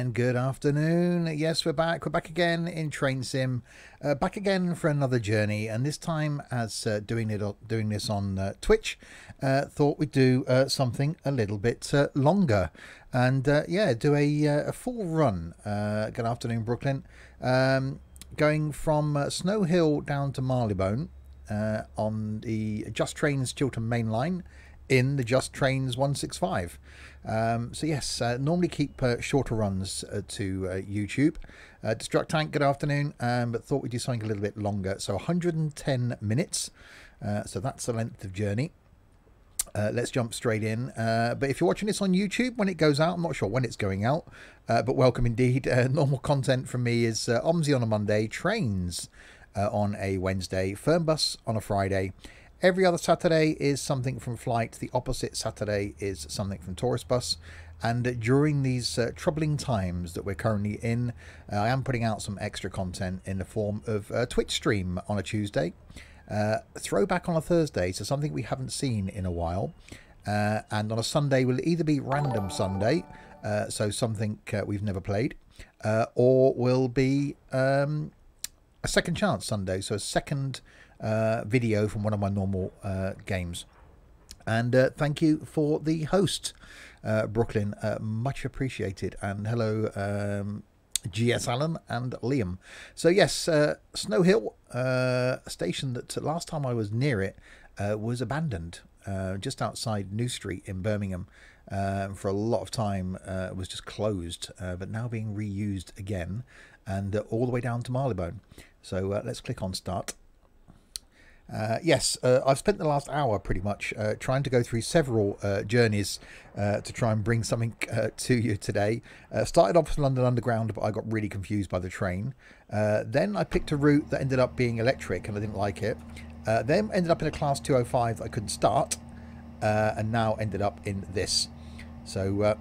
and good afternoon. Yes, we're back. We're back again in Train Sim. Back again for another journey, and this time as doing this on Twitch. Thought we'd do something a little bit longer, and yeah, do a full run. Good afternoon, Brooklyn. Going from Snow Hill down to Marylebone on the Just Trains Chiltern Main Line in the Just Trains 165. So yes, normally keep shorter runs to YouTube. Destruct Tank, good afternoon, but thought we'd do something a little bit longer. So 110 minutes, so that's the length of journey. Let's jump straight in. But if you're watching this on YouTube when it goes out, I'm not sure when it's going out, but welcome indeed. Normal content from me is OMSI on a Monday, Trains on a Wednesday, Fernbus on a Friday. Every other Saturday is something from Flight. The opposite Saturday is something from Tourist Bus. And during these troubling times that we're currently in, I am putting out some extra content in the form of a Twitch stream on a Tuesday, throwback on a Thursday, so something we haven't seen in a while. And on a Sunday will either be Random Sunday, so something we've never played, or will be a Second Chance Sunday, so a second video from one of my normal games. And thank you for the host, Brooklyn, much appreciated. And hello, GS Allen and Liam. So yes, Snow Hill, a station that last time I was near it was abandoned, just outside New Street in Birmingham. For a lot of time it was just closed, but now being reused again, and all the way down to Marylebone. So let's click on start. Yes, I've spent the last hour pretty much trying to go through several journeys to try and bring something to you today. Started off with London Underground, but I got really confused by the train. Then I picked a route that ended up being electric and I didn't like it. Then ended up in a Class 205 that I couldn't start, and now ended up in this. So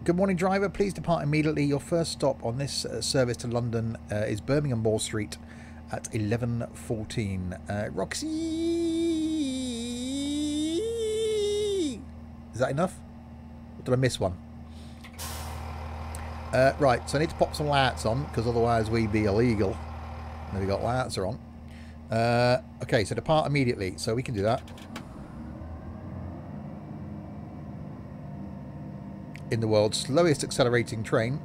good morning, driver. Please depart immediately. Your first stop on this service to London is Birmingham Moor Street at 11:14. Roxy, is that enough? Or did I miss one? Right, so I need to pop some lights on because otherwise we'd be illegal. There we got lights are on. Okay, so depart immediately, so we can do that. In the world's slowest accelerating train,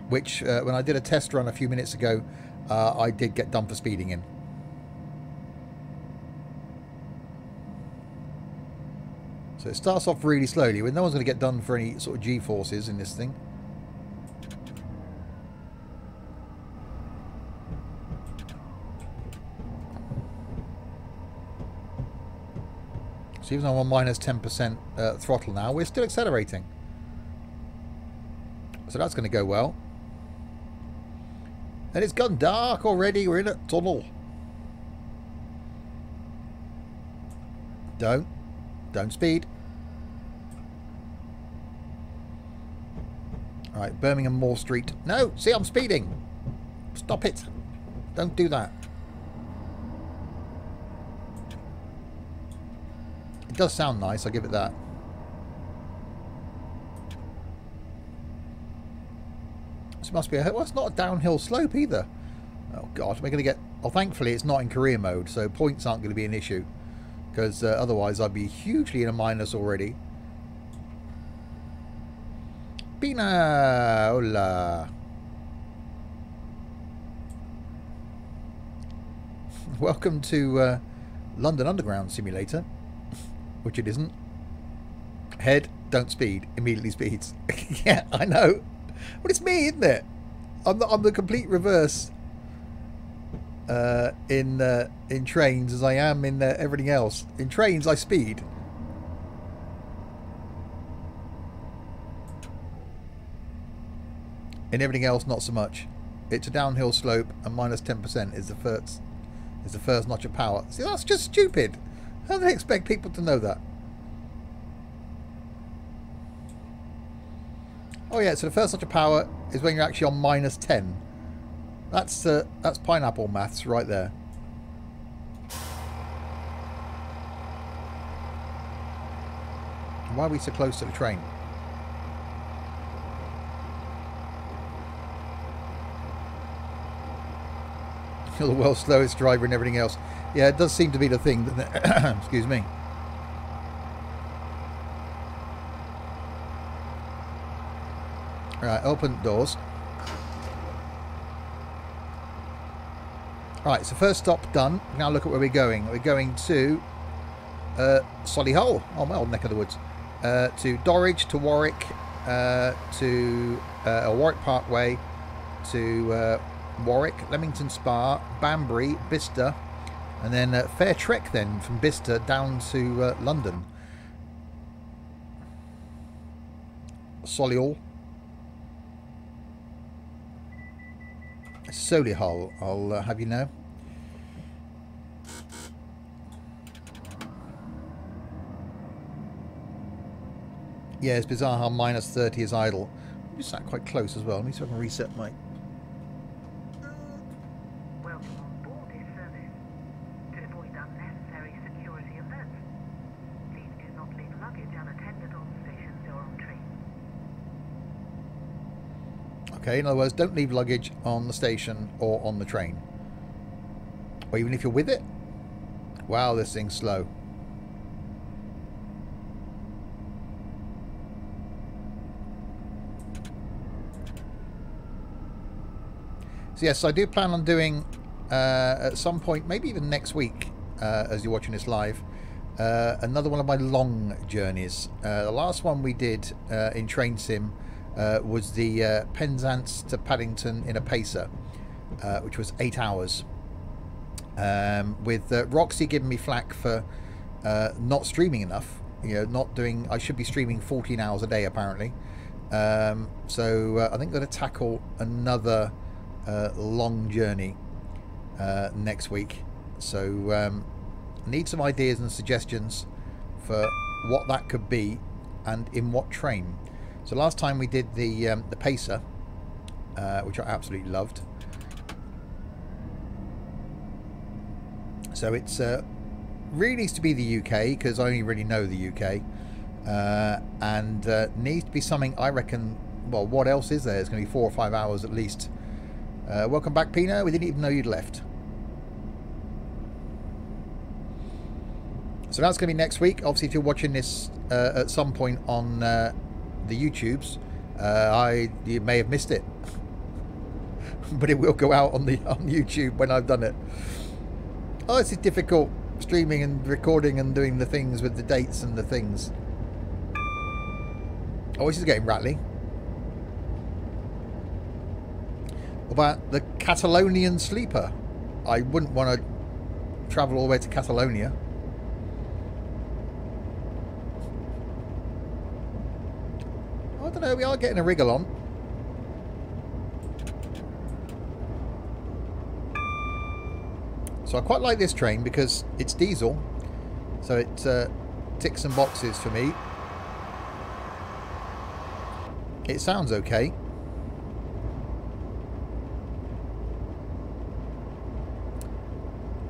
which when I did a test run a few minutes ago, I did get done for speeding in. So it starts off really slowly, when no one's going to get done for any sort of G-forces in this thing. So even though I'm on -10% throttle now, we're still accelerating. So that's going to go well. And it's gone dark already. We're in a tunnel. Don't speed. All right, Birmingham Moor Street. No, see, I'm speeding. Stop it. Don't do that. It does sound nice, I'll give it that. This must be well, it's not a downhill slope either. Oh god, we're going to get... Well, thankfully it's not in career mode, so points aren't going to be an issue, because otherwise I'd be hugely in a minus already. Pina, hola. Welcome to London Underground Simulator, which it isn't. Head, don't speed, immediately speeds. Yeah, I know. But it's me, isn't it? I'm the complete reverse in trains as I am in everything else. In trains, I speed. In everything else, not so much. It's a downhill slope, and -10% is the first notch of power. See, that's just stupid. How do they expect people to know that? Oh yeah, so the first notch of power is when you're actually on -10. That's pineapple maths right there. Why are we so close to the train? You're the world's slowest driver and everything else. Yeah, it does seem to be the thing. Excuse me. Alright, open doors. Alright, so first stop done. Now look at where we're going. We're going to Solihull. Oh, my old neck of the woods. To Dorridge, to Warwick, to Warwick Parkway, to Warwick, Leamington Spa, Banbury, Bicester, and then fair trek then from Bicester down to London. Solihull. Solihull, I'll have you know. Yeah, it's bizarre how -30 is idle. You sat quite close as well. Let me see if I can reset my... Welcome on board this service. To avoid unnecessary security alerts, please do not leave luggage unattended on stations or on trains. Okay, in other words, don't leave luggage on the station or on the train. Or even if you're with it. Wow, this thing's slow. So yes, I do plan on doing at some point, maybe even next week, as you're watching this live, another one of my long journeys. The last one we did in Train Sim was the Penzance to Paddington in a Pacer, which was 8 hours. With Roxy giving me flack for not streaming enough, you know, not doing. I should be streaming 14 hours a day apparently. So I think I'm going to tackle another long journey next week. So need some ideas and suggestions for what that could be and in what train. So last time we did the Pacer, which I absolutely loved. So it's really needs to be the UK because I only really know the UK, and needs to be something I reckon. Well, what else is there? It's going to be 4 or 5 hours at least. Welcome back, Pino. We didn't even know you'd left. So that's going to be next week. Obviously, if you're watching this at some point on the YouTubes, you may have missed it, but it will go out on YouTube when I've done it. Oh, this is difficult streaming and recording and doing the things with the dates and the things. Oh, this is getting rattly. About the Catalonian sleeper. I wouldn't want to travel all the way to Catalonia. I don't know, we are getting a wriggle on. So I quite like this train because it's diesel, so it ticks some boxes for me. It sounds okay.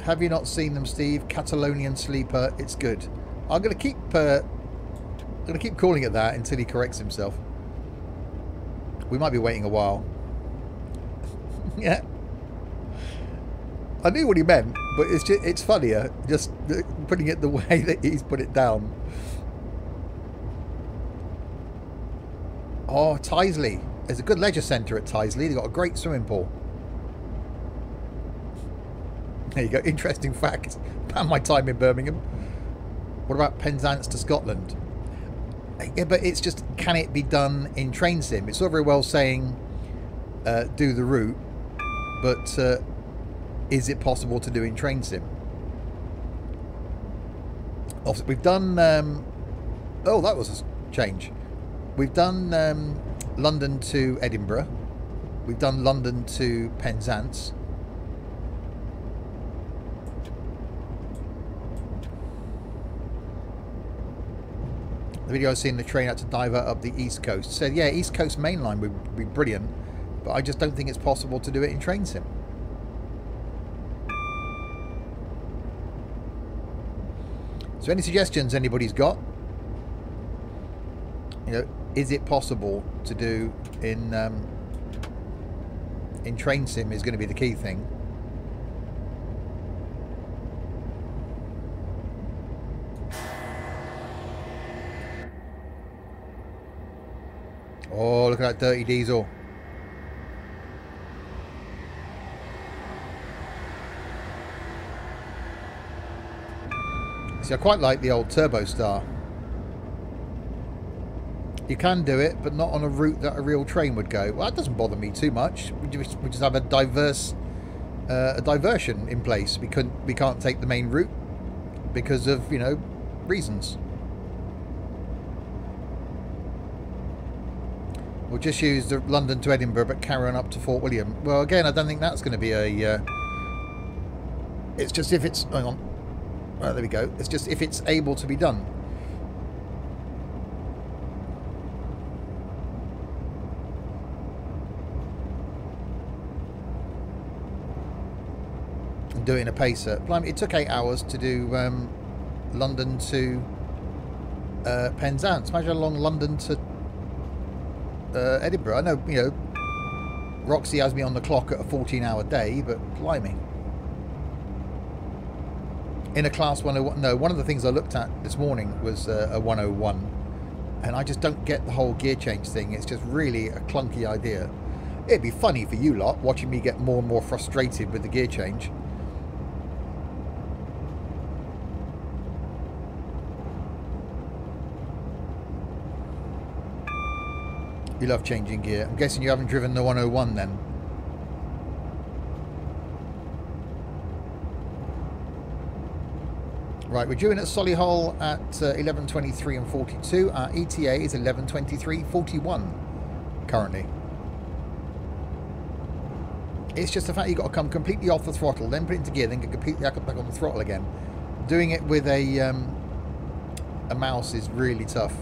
Have you not seen them, Steve? Catalonian sleeper, it's good. I'm gonna keep calling it that until he corrects himself. We might be waiting a while. Yeah. I knew what he meant, but it's funnier just putting it the way that he's put it down. Oh, Tyseley. There's a good leisure centre at Tyseley. They've got a great swimming pool. There you go. Interesting fact about my time in Birmingham. What about Penzance to Scotland? Yeah, but it's just, can it be done in Train Sim? It's all very well saying do the route, but is it possible to do in Train Sim? Obviously, we've done... oh, that was a change. We've done London to Edinburgh. We've done London to Penzance. The video I've seen, the train had to divert up the East Coast. So yeah, East Coast Main Line would be brilliant, but I just don't think it's possible to do it in Train Sim. So any suggestions anybody's got? You know, is it possible to do in Train Sim is going to be the key thing. Oh, look at that dirty diesel. See, I quite like the old Turbo Star. You can do it, but not on a route that a real train would go. Well, that doesn't bother me too much. We just have a diversion in place. We can't take the main route because of, you know, reasons. We'll just use the London to Edinburgh, but carry on up to Fort William. Well, again, I don't think that's going to be a... it's just if it's... Hang on. Well, there we go. It's just if it's able to be done. And do it in a pacer. Blimey, it took 8 hours to do London to Penzance. Imagine how long London to Edinburgh. I know, you know, Roxy has me on the clock at a 14-hour day, but blimey. In a Class 101, no, one of the things I looked at this morning was a 101, and I just don't get the whole gear change thing. It's just really a clunky idea. It'd be funny for you lot, watching me get more and more frustrated with the gear change. You love changing gear. I'm guessing you haven't driven the 101 then. Right, we're due in at Solihull at 11:23 and 42. Our ETA is 11:23:41 currently. It's just the fact you've got to come completely off the throttle, then put it into gear, then get completely back on the throttle again. Doing it with a mouse is really tough.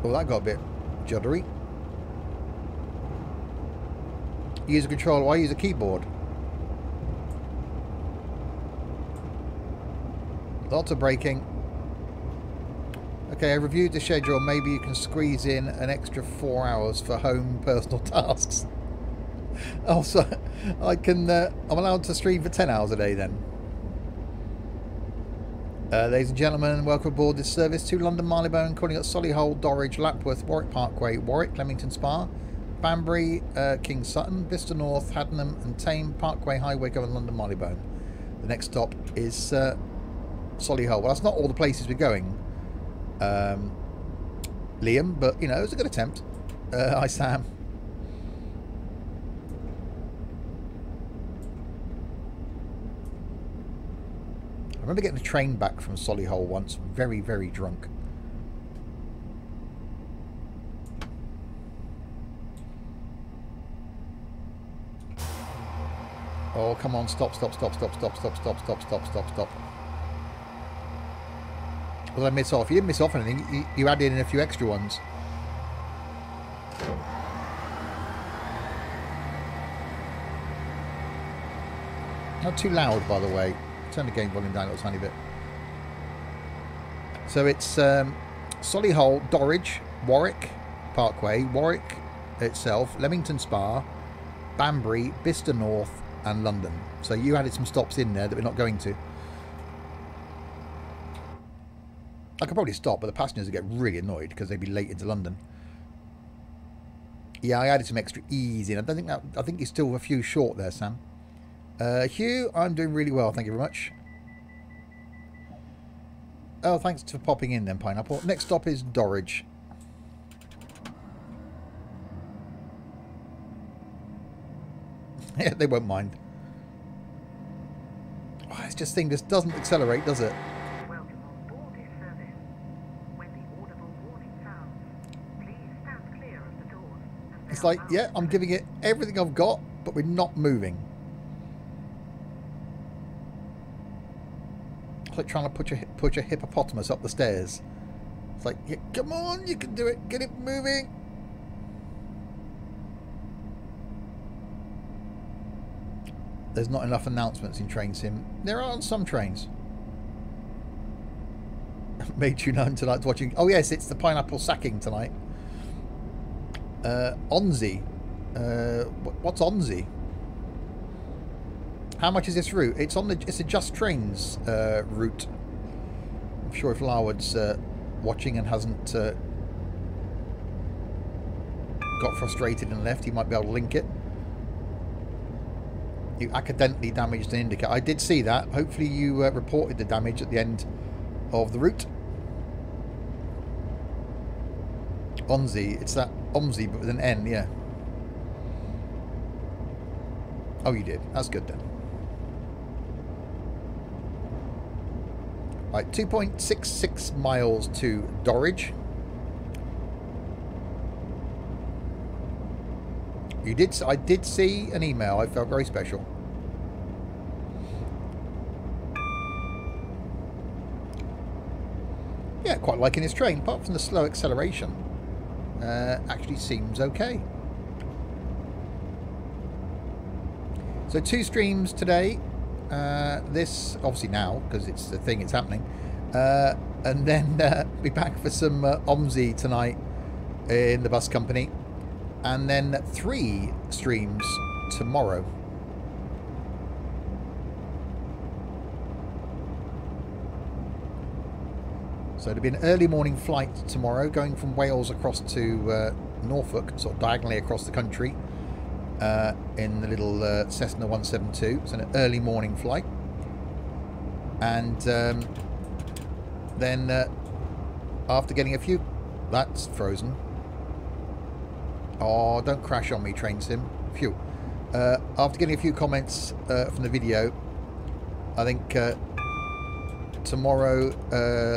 Oh, that got a bit juddery. Use a controller, I use a keyboard. Lots of braking. Okay, I reviewed the schedule. Maybe you can squeeze in an extra 4 hours for home personal tasks. Also, I can. I'm allowed to stream for 10 hours a day then. Ladies and gentlemen, welcome aboard this service to London Marylebone, calling at Solihull, Dorridge, Lapworth, Warwick Parkway, Warwick, Leamington Spa, Banbury, King Sutton, Bicester North, Haddenham and Tame, Parkway, Highway, going London Marylebone. The next stop is Solihull. Well, that's not all the places we're going, Liam, but, you know, it was a good attempt. Hi, Sam. I remember getting a train back from Solihull once, very, very drunk. Oh, come on, stop. What did I miss off? You didn't miss off anything, you added in a few extra ones. Not too loud, by the way. Turn the game volume down a little tiny bit. So it's Solihull, Dorridge, Warwick Parkway, Warwick itself, Leamington Spa, Banbury, Bicester North and London. So you added some stops in there that we're not going to. I could probably stop, but the passengers would get really annoyed because they'd be late into London. Yeah, I added some extra E's in. I think you're still a few short there, Sam. Hugh, I'm doing really well, thank you very much. Oh, thanks for popping in then, Pineapple. Next stop is Dorridge. Yeah, they won't mind. Oh, it's just thing, this doesn't accelerate, does it? Welcome on board this service. When the audible warning sounds, please stand clear of the doors. It's like, yeah, I'm giving it everything I've got, but we're not moving. It's like trying to push a hippopotamus up the stairs. It's like, yeah, come on, you can do it. Get it moving. There's not enough announcements in Train Sim. There are on some trains. Made you known tonight watching. Oh yes, it's the pineapple sacking tonight. Onzi. What's Onzi? How much is this route? It's on the. It's a Just Trains route. I'm sure if Larwood's watching and hasn't got frustrated and left, he might be able to link it. You accidentally damaged an indicator. I did see that. Hopefully you reported the damage at the end of the route. Onzi. It's that Omzi but with an N, yeah. Oh, you did. That's good then. Right, 2.66 miles to Dorridge. You did. I did see an email. I felt very special. Yeah, quite liking this train. Apart from the slow acceleration, actually seems okay. So 2 streams today. This obviously now because it's the thing. It's happening, and then be back for some OMSI tonight in the bus company. And then 3 streams tomorrow. So it'll be an early morning flight tomorrow, going from Wales across to Norfolk, sort of diagonally across the country, in the little Cessna 172. It's an early morning flight. And then after getting a few... That's frozen. Oh, don't crash on me, Train Sim. Phew. After getting a few comments from the video, I think tomorrow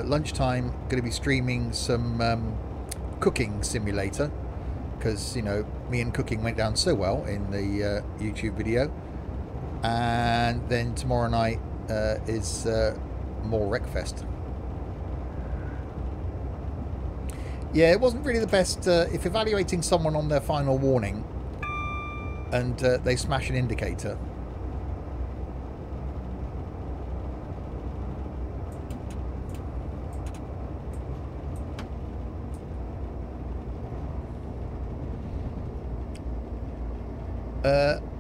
lunchtime going to be streaming some cooking simulator, because, you know, me and cooking went down so well in the YouTube video. And then tomorrow night is more Wreckfest. Yeah, it wasn't really the best. If evaluating someone on their final warning and they smash an indicator,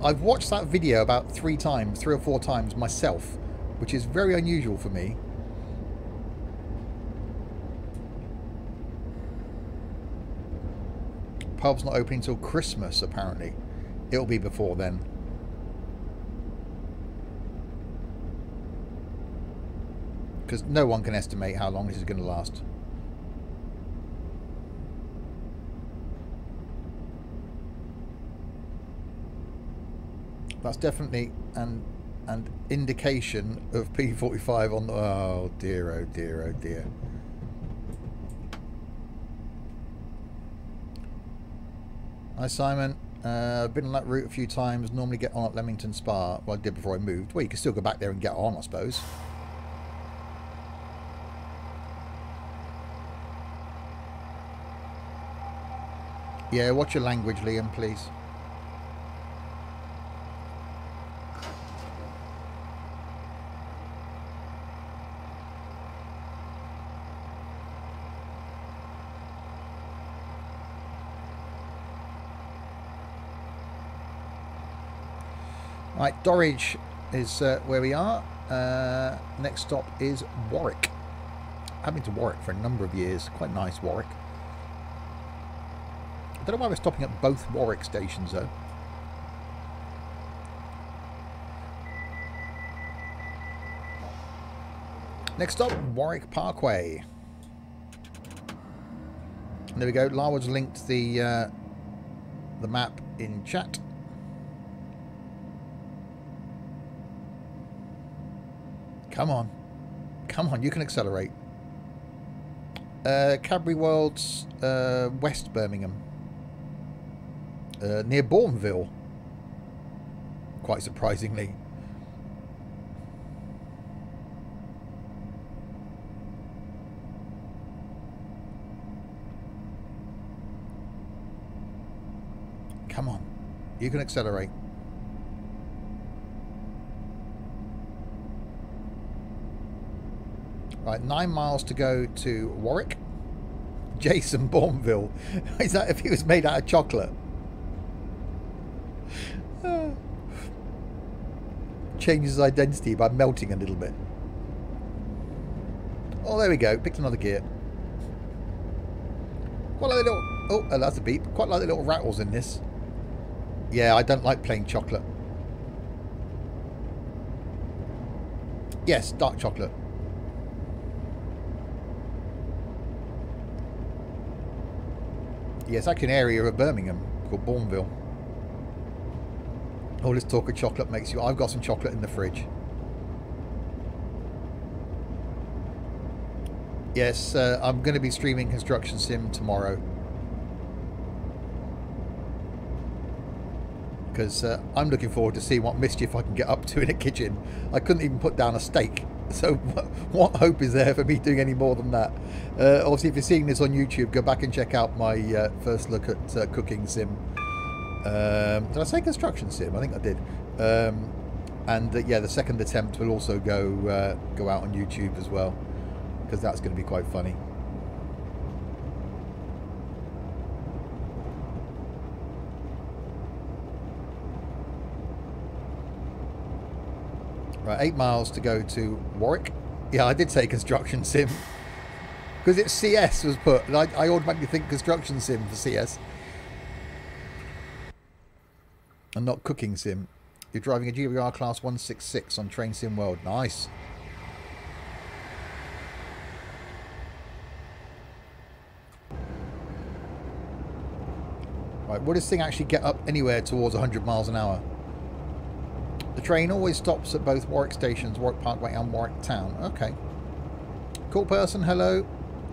I've watched that video about 3 or 4 times myself, which is very unusual for me. Pub's not opening until Christmas, apparently. It'll be before then. Because no one can estimate how long this is going to last. That's definitely an indication of P45 on the... Oh dear, oh dear, oh dear. Hi Simon, I've been on that route a few times, normally get on at Leamington Spa. Well, I did before I moved. Well, you can still go back there and get on, I suppose. Yeah, watch your language, Liam, please. Right, Dorridge is where we are. Next stop is Warwick. I've been to Warwick for a number of years. Quite nice, Warwick. I don't know why we're stopping at both Warwick stations, though. Next stop, Warwick Parkway. And there we go. Larwood's linked the map in chat. Come on. Come on, you can accelerate. Cadbury World's West Birmingham. Near Bourneville. Quite surprisingly. Come on. You can accelerate. Right, 9 miles to go to Warwick. Jason Bourneville. Is that if he was made out of chocolate? changes identity by melting a little bit. Oh, there we go. Picked another gear. Quite like the little... Oh, that's a beep. Quite like the little rattles in this. Yeah, I don't like plain chocolate. Yes, dark chocolate. Yes, actually an area of Birmingham called Bourneville. All this talk of chocolate makes you... I've got some chocolate in the fridge. Yes, I'm going to be streaming Construction Sim tomorrow. Because I'm looking forward to see what mischief I can get up to in a kitchen. I couldn't even put down a steak. So what hope is there for me doing any more than that? Obviously, if you're seeing this on YouTube, go back and check out my first look at Cooking Sim. Did I say Construction Sim? I think I did. And yeah, the second attempt will also go out on YouTube as well, because that's going to be quite funny. Right, 8 miles to go to Warwick. Yeah, I did say Construction Sim. Because it's CS was put. And I automatically think Construction Sim for CS. And not Cooking Sim. You're driving a GWR Class 166 on Train Sim World. Nice. Right, will this thing actually get up anywhere towards 100 miles an hour? The train always stops at both Warwick stations, Warwick Parkway and Warwick Town. Okay. Cool person, hello.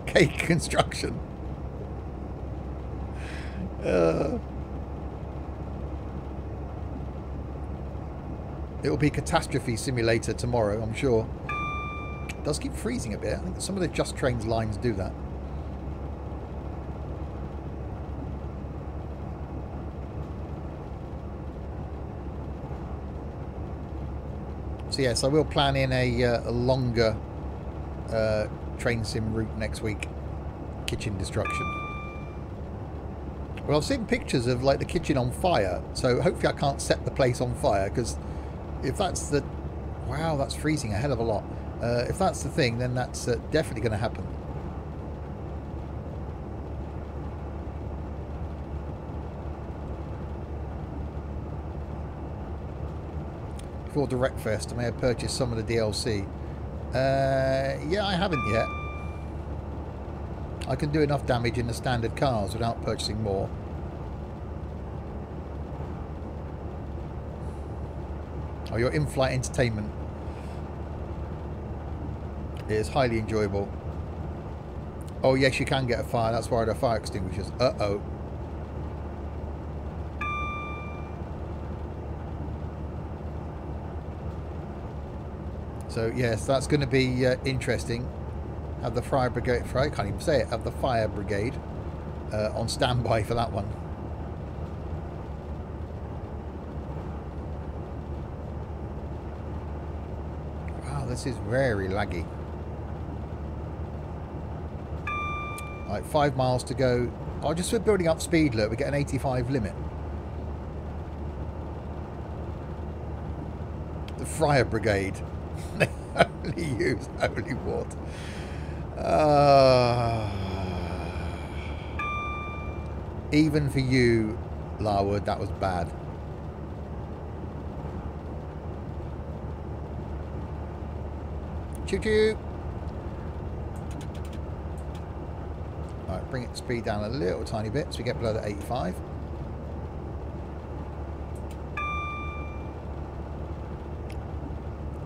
Cake construction. It'll be Catastrophe Simulator tomorrow, I'm sure. It does keep freezing a bit. I think some of the Just Trains lines do that. So yes, I will plan in a longer train sim route next week. Kitchen destruction. Well, I've seen pictures of like the kitchen on fire, so hopefully I can't set the place on fire, because if that's the... Wow, that's freezing a hell of a lot. If that's the thing, then that's definitely going to happen. For Direct Fest, I may have purchased some of the DLC. Yeah, I haven't yet. I can do enough damage in the standard cars without purchasing more. Oh, your in-flight entertainment. It is highly enjoyable. Oh yes, you can get a fire. That's why there are fire extinguishers. Uh-oh. So yes, that's going to be interesting. Have the fire brigade, I can't even say it, have the fire brigade on standby for that one. Wow, this is very laggy. Right, 5 miles to go. Oh, just for building up speed, look, we get an 85 limit. The fire brigade. They only use holy water. Even for you, Larwood, that was bad. Choo choo. Alright, bring it speed down a little tiny bit so we get below the 85.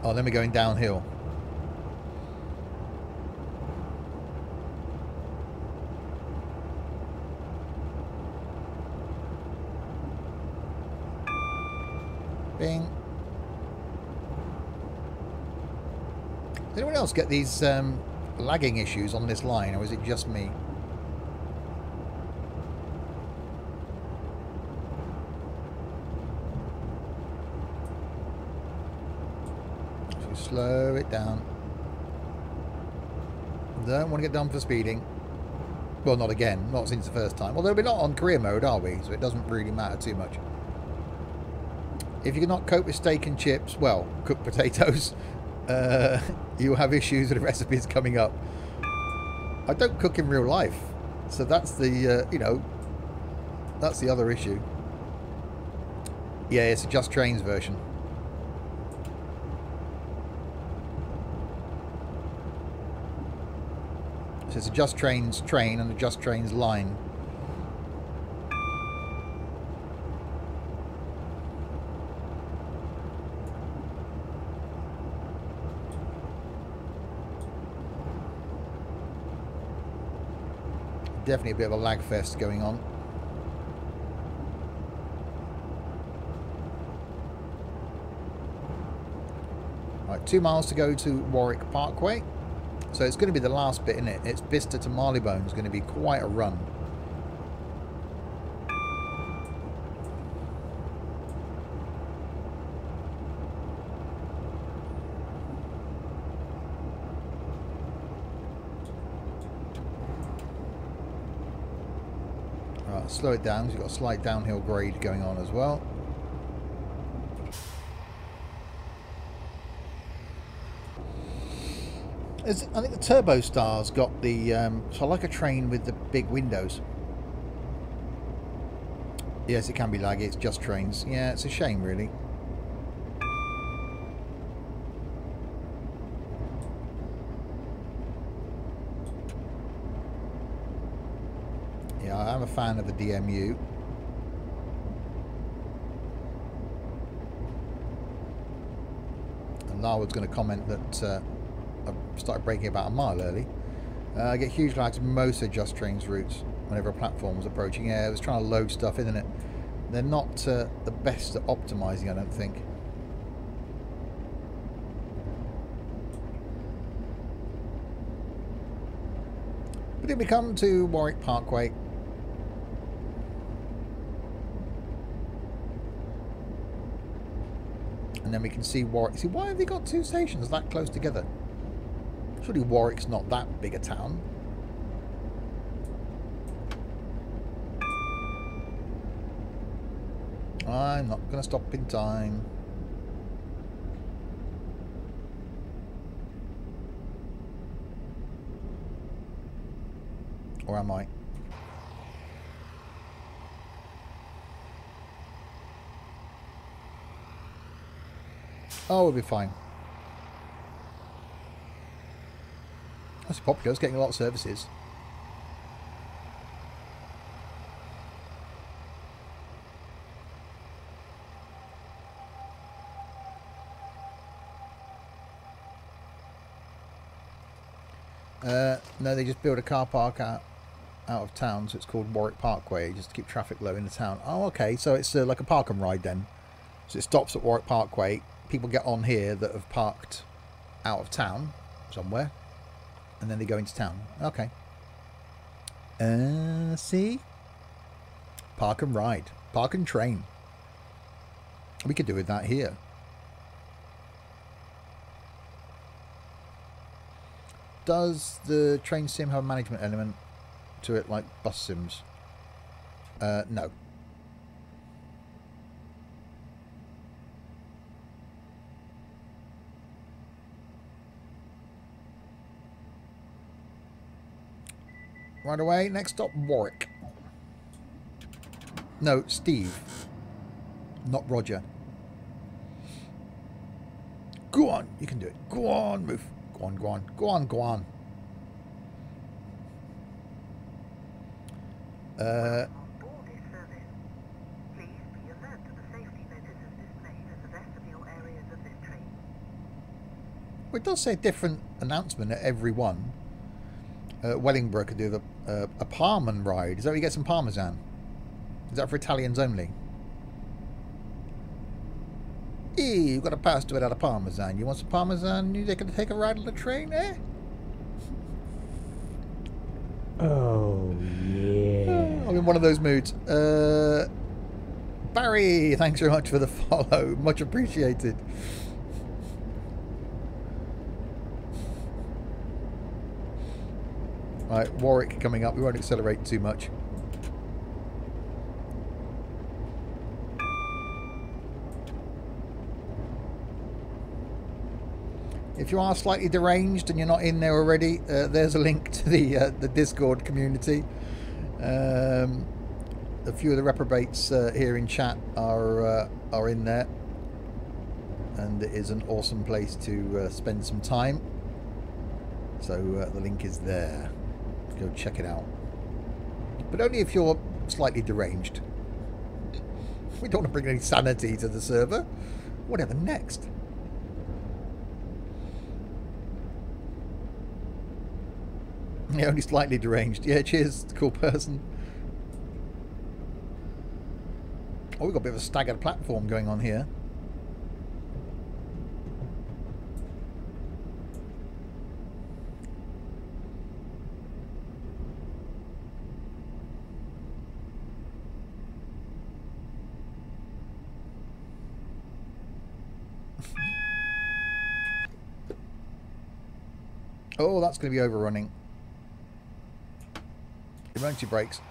Oh, then we're going downhill. Bing. Does anyone else get these lagging issues on this line, or is it just me? Slow it down. Don't want to get done for speeding. Well, not again. Not since the first time. Although we're not on career mode, are we? So it doesn't really matter too much. if you cannot cope with steak and chips, well, cooked potatoes, you'll have issues with recipes coming up. I don't cook in real life, so that's the, you know, that's the other issue. Yeah, it's a Just Trains version. So it's a Just Trains train and a Just Trains line. Definitely a bit of a lag fest going on. Right, 2 miles to go to Warwick Parkway. So it's going to be the last bit, isn't it? It's Bicester to Marylebone. It's going to be quite a run. Right, slow it down. You've got a slight downhill grade going on as well. I think the Turbo Star's got the, so I like a train with the big windows. Yes, it can be laggy, it's Just Trains. Yeah, it's a shame, really. Yeah, I'm a fan of the DMU. And Larwood's going to comment that I started braking about a mile early. I get huge lags most of Just Trains routes whenever a platform was approaching. Yeah, it was trying to load stuff, isn't it? They're not the best at optimising, I don't think. But then we come to Warwick Parkway. And then we can see Warwick. See, why have they got 2 stations that close together? Surely Warwick's not that big a town. I'm not going to stop in time. Or am I? Oh, we'll be fine. That's popular. It's getting a lot of services. No, they just build a car park out of town, so it's called Warwick Parkway, just to keep traffic low in the town. Oh, okay, so it's like a park and ride then. So it stops at Warwick Parkway. People get on here that have parked out of town somewhere, and then they go into town. Okay. See? Park and ride. Park and train. We could do with that here. Does the train sim have a management element to it like bus sims? No. Right away, next stop, Warwick. No, Steve. Not Roger. Go on, you can do it. Go on, move. Go on, go on, go on, go on. Board this service. Please be alert to the safety notices displayed at the vestibule areas of this train. Well, it does say a different announcement at every one. Wellingborough could do a Parman ride. Is that where you get some Parmesan? Is that for Italians only? You've got a pasta without a Parmesan. You want some Parmesan? You're going to take a ride on the train, eh? Oh, yeah. I'm in one of those moods. Barry, thanks very much for the follow. Much appreciated. Right, Warwick coming up. We won't accelerate too much. If you are slightly deranged and you're not in there already, there's a link to the Discord community. A few of the reprobates here in chat are in there, and it is an awesome place to spend some time. So the link is there. Go check it out. But only if you're slightly deranged. We don't want to bring any sanity to the server. Whatever next. Yeah, only slightly deranged. Yeah, cheers, cool person. Oh, we've got a bit of a staggered platform going on here. Oh, that's going to be overrunning. Emergency brakes.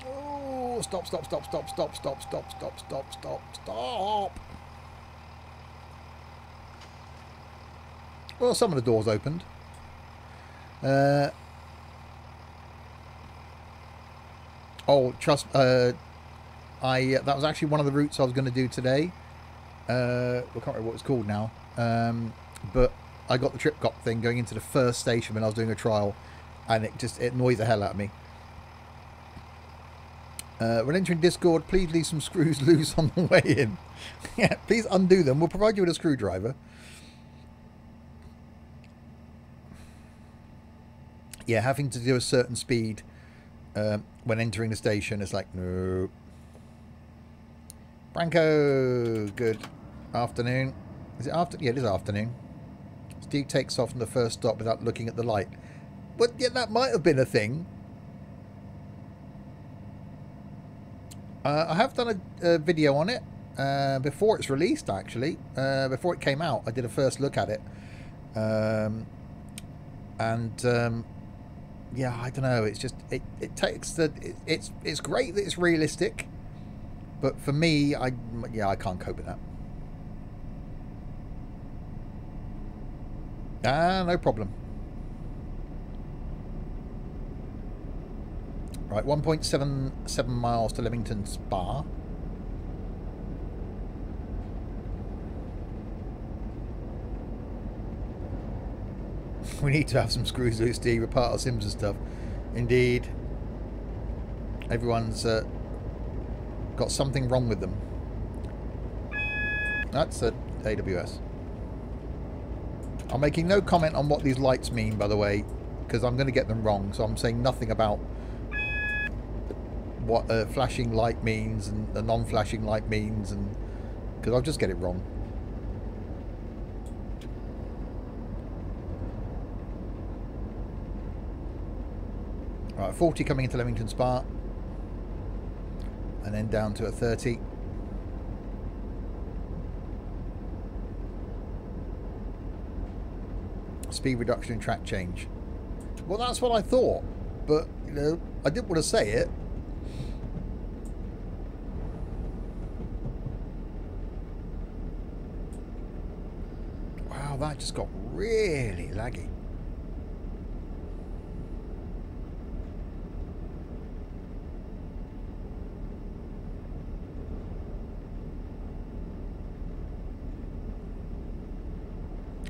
Oh, stop, stop, stop, stop, stop, stop, stop, stop, stop, stop, stop. Well, some of the doors opened. Oh, trust. That was actually one of the routes I was going to do today. I can't remember what it's called now. But I got the trip cop thing going into the first station when I was doing a trial, and it annoys the hell out of me. When entering Discord, please leave some screws loose on the way in. Yeah, please undo them. We'll provide you with a screwdriver. Yeah, having to do a certain speed when entering the station is like, no. Branko, good afternoon. Is it after? Yeah, it is afternoon. Steve takes off from the first stop without looking at the light. But yeah, that might have been a thing. I have done a video on it before it's released, actually. Before it came out, I did a first look at it. Yeah, I don't know. It's just it takes the it's great that it's realistic, but for me, I can't cope with that. No problem. Right, 1.77 miles to Leamington Spa. We need to have some screws loose, Steve, with part of Sims and stuff. Indeed. Everyone's got something wrong with them. That's at AWS. I'm making no comment on what these lights mean, by the way, because I'm going to get them wrong. So I'm saying nothing about what a flashing light means and a non-flashing light means, and because I'll just get it wrong. Right, 40 coming into Leamington Spa, and then down to a 30. Speed reduction and track change. Well, that's what I thought, but you know, I didn't want to say it. Wow, that just got really laggy.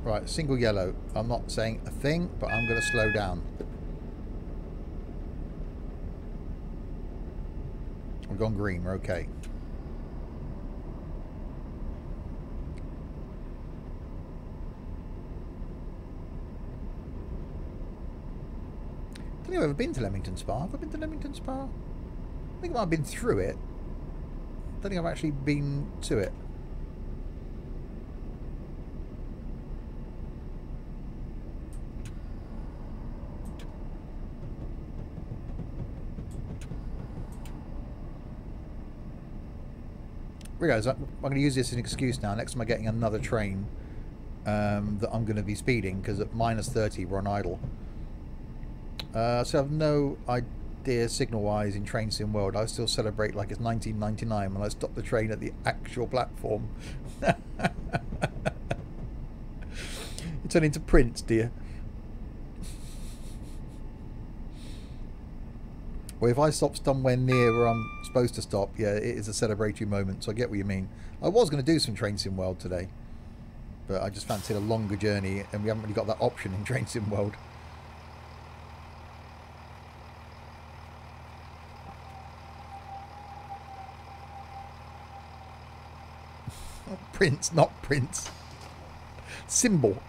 Right, single yellow. I'm not saying a thing, but I'm going to slow down. We've gone green, we're okay. I don't think I've ever been to Leamington Spa. Have I been to Leamington Spa? I think I might have been through it. I don't think I've actually been to it. Guys, I'm going to use this as an excuse now. Next time I'm getting another train that I'm going to be speeding, because at -30 we're on idle. So I have no idea idea signal-wise in Train Sim World. I still celebrate like it's 1999 when I stopped the train at the actual platform. You turn into Prince, dear. Well, if I stop somewhere near where I'm supposed to stop, yeah, it is a celebratory moment, so I get what you mean. I was going to do some Train Sim World today, but I just fancied a longer journey, and we haven't really got that option in Train Sim World. Prince, not Prince. Symbol.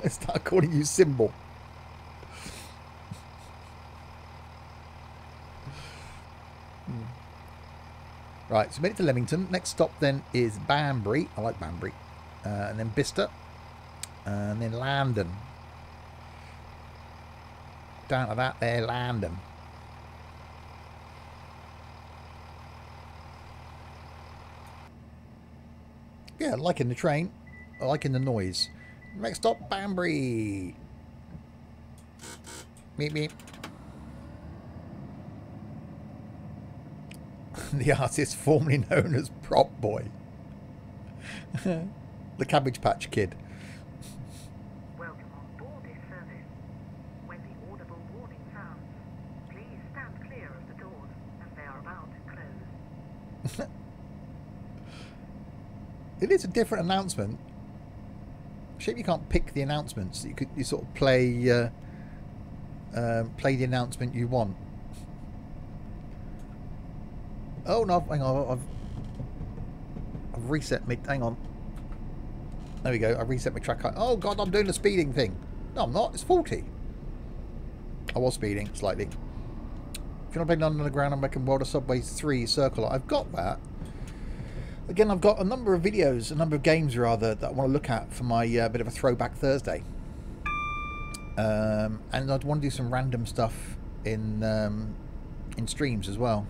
I start calling you Symbol. Right, so made it to Leamington. Next stop then is Banbury. I like Banbury. And then Bicester. And then London. Down to that there, London. Yeah, liking the train. I liking the noise. Next stop, Banbury. Meep meep. The artist formerly known as Prop Boy. The Cabbage Patch Kid. Welcome on board this service. When the audible warning sounds, please stand clear of the doors as they are about to close. It is a different announcement. Shame you can't pick the announcements. You sort of play the announcement you want. Oh no! Hang on, I've reset me. Hang on. There we go. I reset my track. Oh god, I'm doing the speeding thing. No, I'm not. It's 40. I was speeding slightly. If you're not playing London Underground, I'm making World of Subway 3 Circle. I've got that. Again, I've got a number of videos, a number of games rather, that I want to look at for my bit of a throwback Thursday. And I'd want to do some random stuff in streams as well.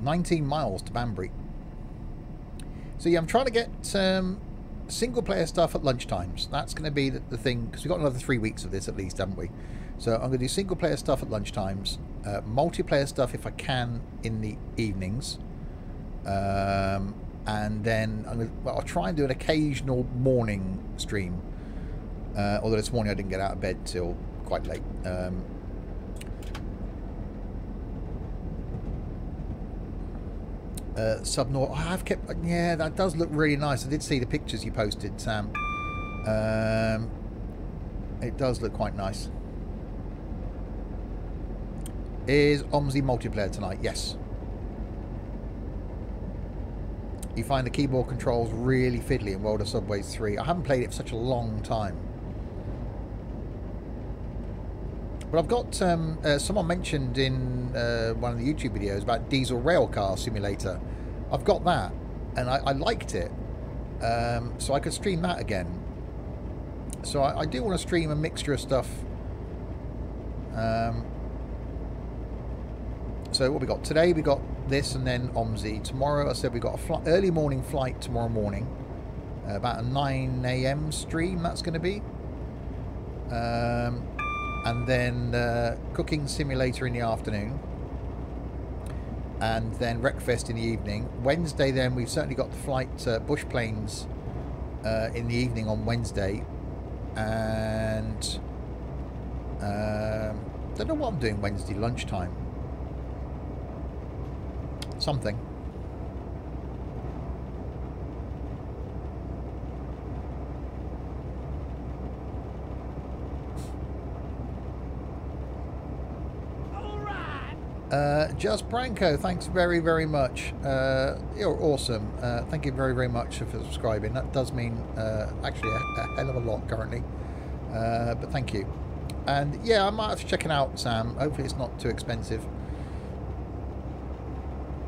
19 miles to Banbury. So yeah, I'm trying to get single player stuff at lunchtimes. That's going to be the thing, because we've got another 3 weeks of this at least, haven't we? So I'm going to do single player stuff at lunchtimes, multiplayer stuff if I can in the evenings, and then I'll try and do an occasional morning stream, although this morning I didn't get out of bed till quite late. Subnorth, I have kept, yeah, that does look really nice. I did see the pictures you posted, Sam. It does look quite nice. Is OMSI multiplayer tonight? Yes. You find the keyboard controls really fiddly in World of Subway 3. I haven't played it for such a long time. But I've got someone mentioned in one of the YouTube videos about Diesel Railcar Simulator. I've got that, and I liked it, so I could stream that again. So I do want to stream a mixture of stuff. So what we got today? We got this, and then OMSI. Tomorrow, I said we got a early morning flight tomorrow morning, about a 9 AM stream. That's going to be. And then cooking simulator in the afternoon, and then Wreckfest in the evening. Wednesday then we've certainly got the flight Bush Planes in the evening on Wednesday, and don't know what I'm doing Wednesday lunchtime. Something. Just Branko, thanks very, very much. You're awesome. Thank you very, very much for subscribing. That does mean actually a hell of a lot currently. But thank you. And yeah, I might have to check it out, Sam. Hopefully it's not too expensive.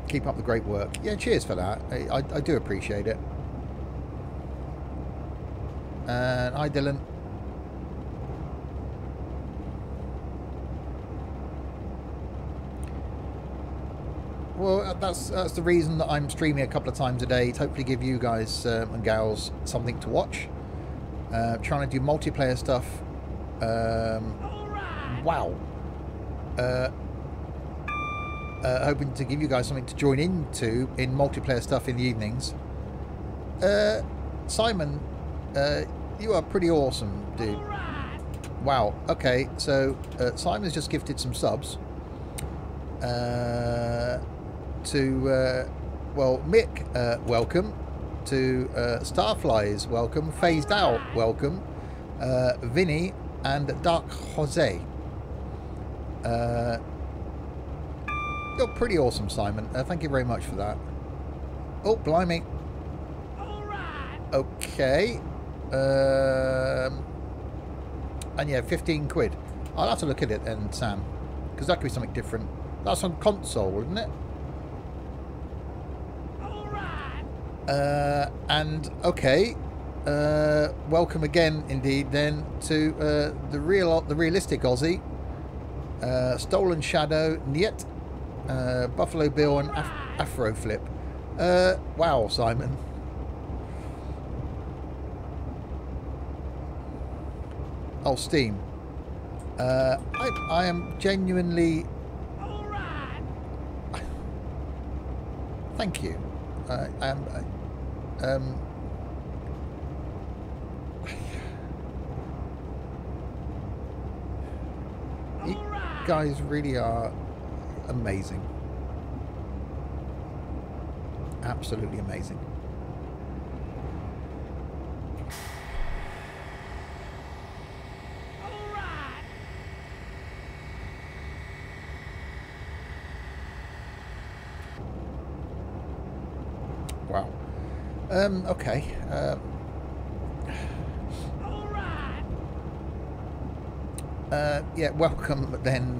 Keep up the great work. Yeah, cheers for that. I do appreciate it. And hi, Dylan. Well, that's the reason that I'm streaming a couple of times a day, to hopefully give you guys and gals something to watch. Trying to do multiplayer stuff Wow. Hoping to give you guys something to join into in multiplayer stuff in the evenings. Simon, you are pretty awesome, dude. Wow. Okay, so Simon's just gifted some subs to well, Mick, welcome. To Starflies, welcome. Phased Out, welcome. Vinny and Dark Jose. You're pretty awesome, Simon. Thank you very much for that. Oh, blimey. Okay. And yeah, 15 quid. I'll have to look at it then, Sam, because that could be something different. That's on console, isn't it? And okay, welcome again, indeed, then to the realistic Aussie, Stolen Shadow, Niet, Buffalo Bill, and Afro Flip. Wow, Simon. Oh, Steam. I am genuinely. Thank you. You guys really are amazing. Absolutely amazing. Wow. Okay. Yeah, welcome then,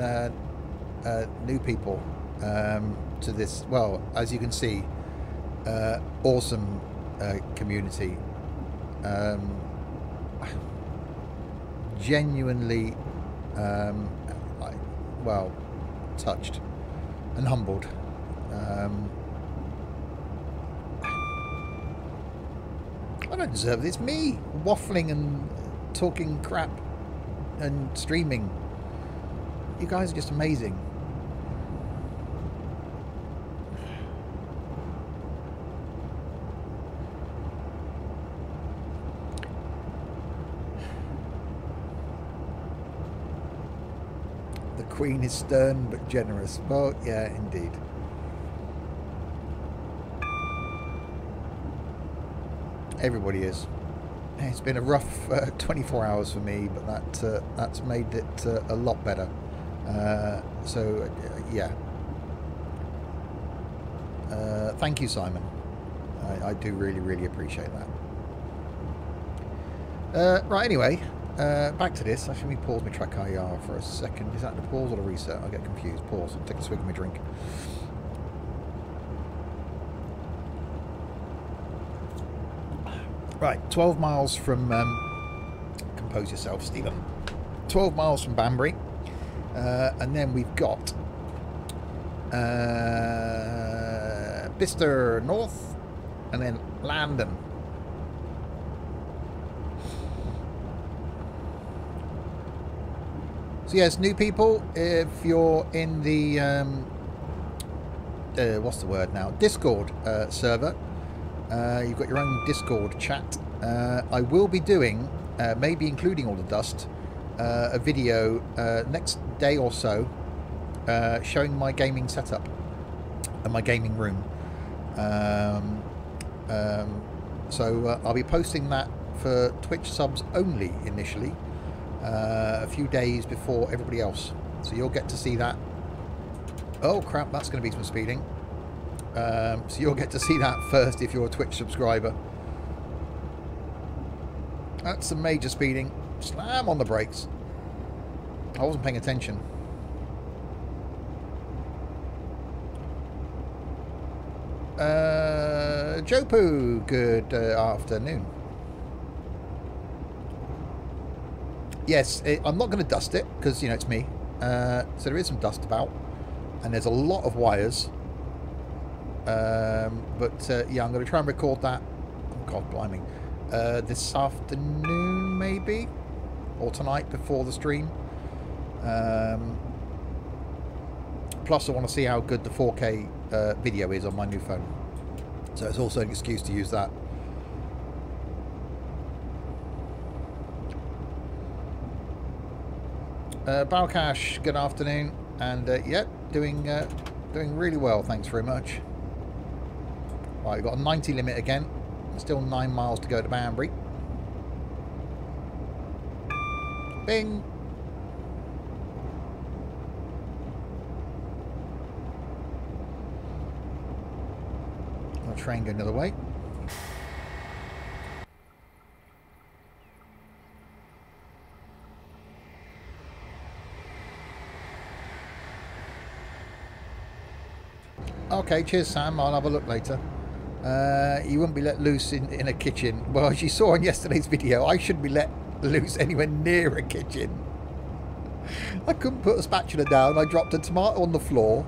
new people, to this, well, as you can see, awesome community. Genuinely, well, touched and humbled. I don't deserve it. It's me waffling and talking crap and streaming. You guys are just amazing. The Queen is stern but generous. Well, yeah, indeed. Everybody is. It's been a rough 24 hours for me, but that's made it a lot better. So yeah. Thank you, Simon. I do really appreciate that. Right, anyway, back to this. Actually, let me pause my track IR for a second. Is that the pause or the reset? I get confused. Pause. I'll take a swig of my drink. Right, 12 miles from, compose yourself, Stephen, 12 miles from Banbury, and then we've got Bicester North, and then Landen. So yes, new people, if you're in the, what's the word now, Discord server, you've got your own Discord chat. I will be doing, maybe including all the dust, a video next day or so showing my gaming setup and my gaming room. So I'll be posting that for Twitch subs only initially, a few days before everybody else. So you'll get to see that. Oh crap, that's going to be some speeding. So you'll get to see that first if you're a Twitch subscriber. That's some major speeding. Slam on the brakes. I wasn't paying attention. Jopu, good afternoon. Yes, I'm not going to dust it because, you know, it's me. So there is some dust about. And there's a lot of wires. Yeah, I'm going to try and record that. Oh, God blimey. This afternoon, maybe. or tonight before the stream. Plus, I want to see how good the 4K video is on my new phone. So it's also an excuse to use that. Balcash, good afternoon, and yeah, doing really well. Thanks very much. Right, we've got a 90 limit again. Still 9 miles to go to Banbury. Bing. I'll train go another way. Okay, cheers Sam, I'll have a look later. You wouldn't be let loose in a kitchen. Well, as you saw in yesterday's video, I shouldn't be let loose anywhere near a kitchen. I couldn't put a spatula down. I dropped a tomato on the floor.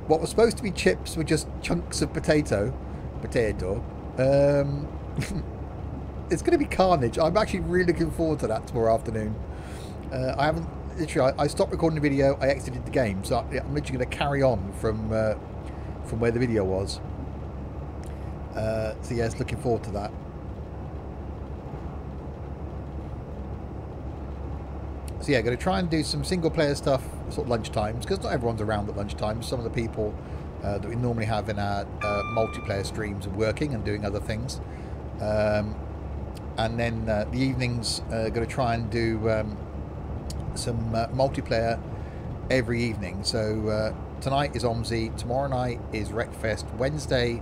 What was supposed to be chips were just chunks of potato. It's going to be carnage. I'm actually really looking forward to that tomorrow afternoon. I haven't literally. I stopped recording the video. I exited the game, so I'm literally going to carry on from where the video was. So yes, looking forward to that. So yeah, going to try and do some single player stuff sort of lunchtimes, because not everyone's around at lunchtime. Some of the people that we normally have in our multiplayer streams are working and doing other things. And then the evenings, going to try and do some multiplayer every evening. So tonight is OMSI, tomorrow night is Wreckfest, Wednesday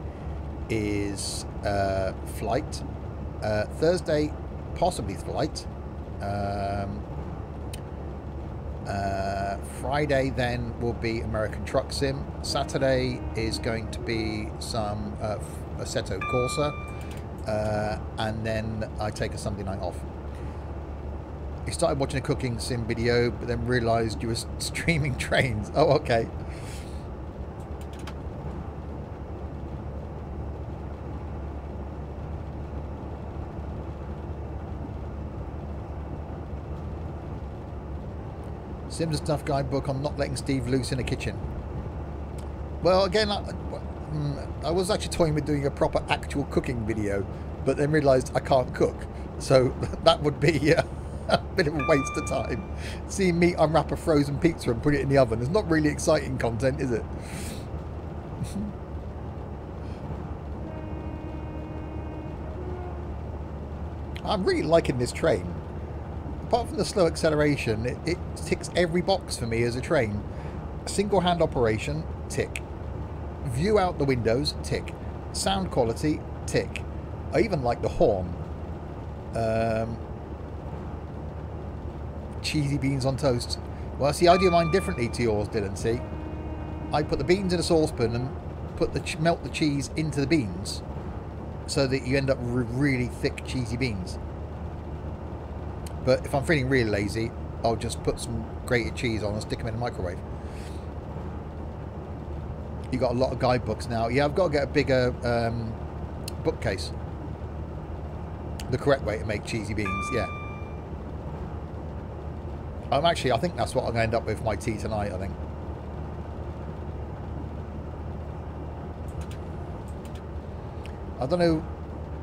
is Flight, Thursday possibly Flight, Friday then will be American Truck Sim, Saturday is going to be some Assetto Corsa, and then I take a Sunday night off. You started watching a cooking sim video but then realised you were streaming trains. Oh, okay. Sims and Stuff guidebook on not letting Steve loose in a kitchen. Well, again, I was actually toying with doing a proper actual cooking video, but then realised I can't cook, so that would be a bit of a waste of time. Seeing me unwrap a frozen pizza and put it in the oven is not really exciting content, is it? I'm really liking this train. Apart from the slow acceleration, it ticks every box for me as a train. Single hand operation, tick. View out the windows, tick. Sound quality, tick. I even like the horn. Cheesy beans on toast. Well, see, I do mine differently to yours, Dylan, see? I put the beans in a saucepan and melt the cheese into the beans so that you end up with really thick, cheesy beans. But if I'm feeling really lazy, I'll just put some grated cheese on and stick them in the microwave. You got a lot of guidebooks now. Yeah, I've got to get a bigger bookcase. The correct way to make cheesy beans, yeah. I think that's what I'm going to end up with for my tea tonight, I think. I don't know,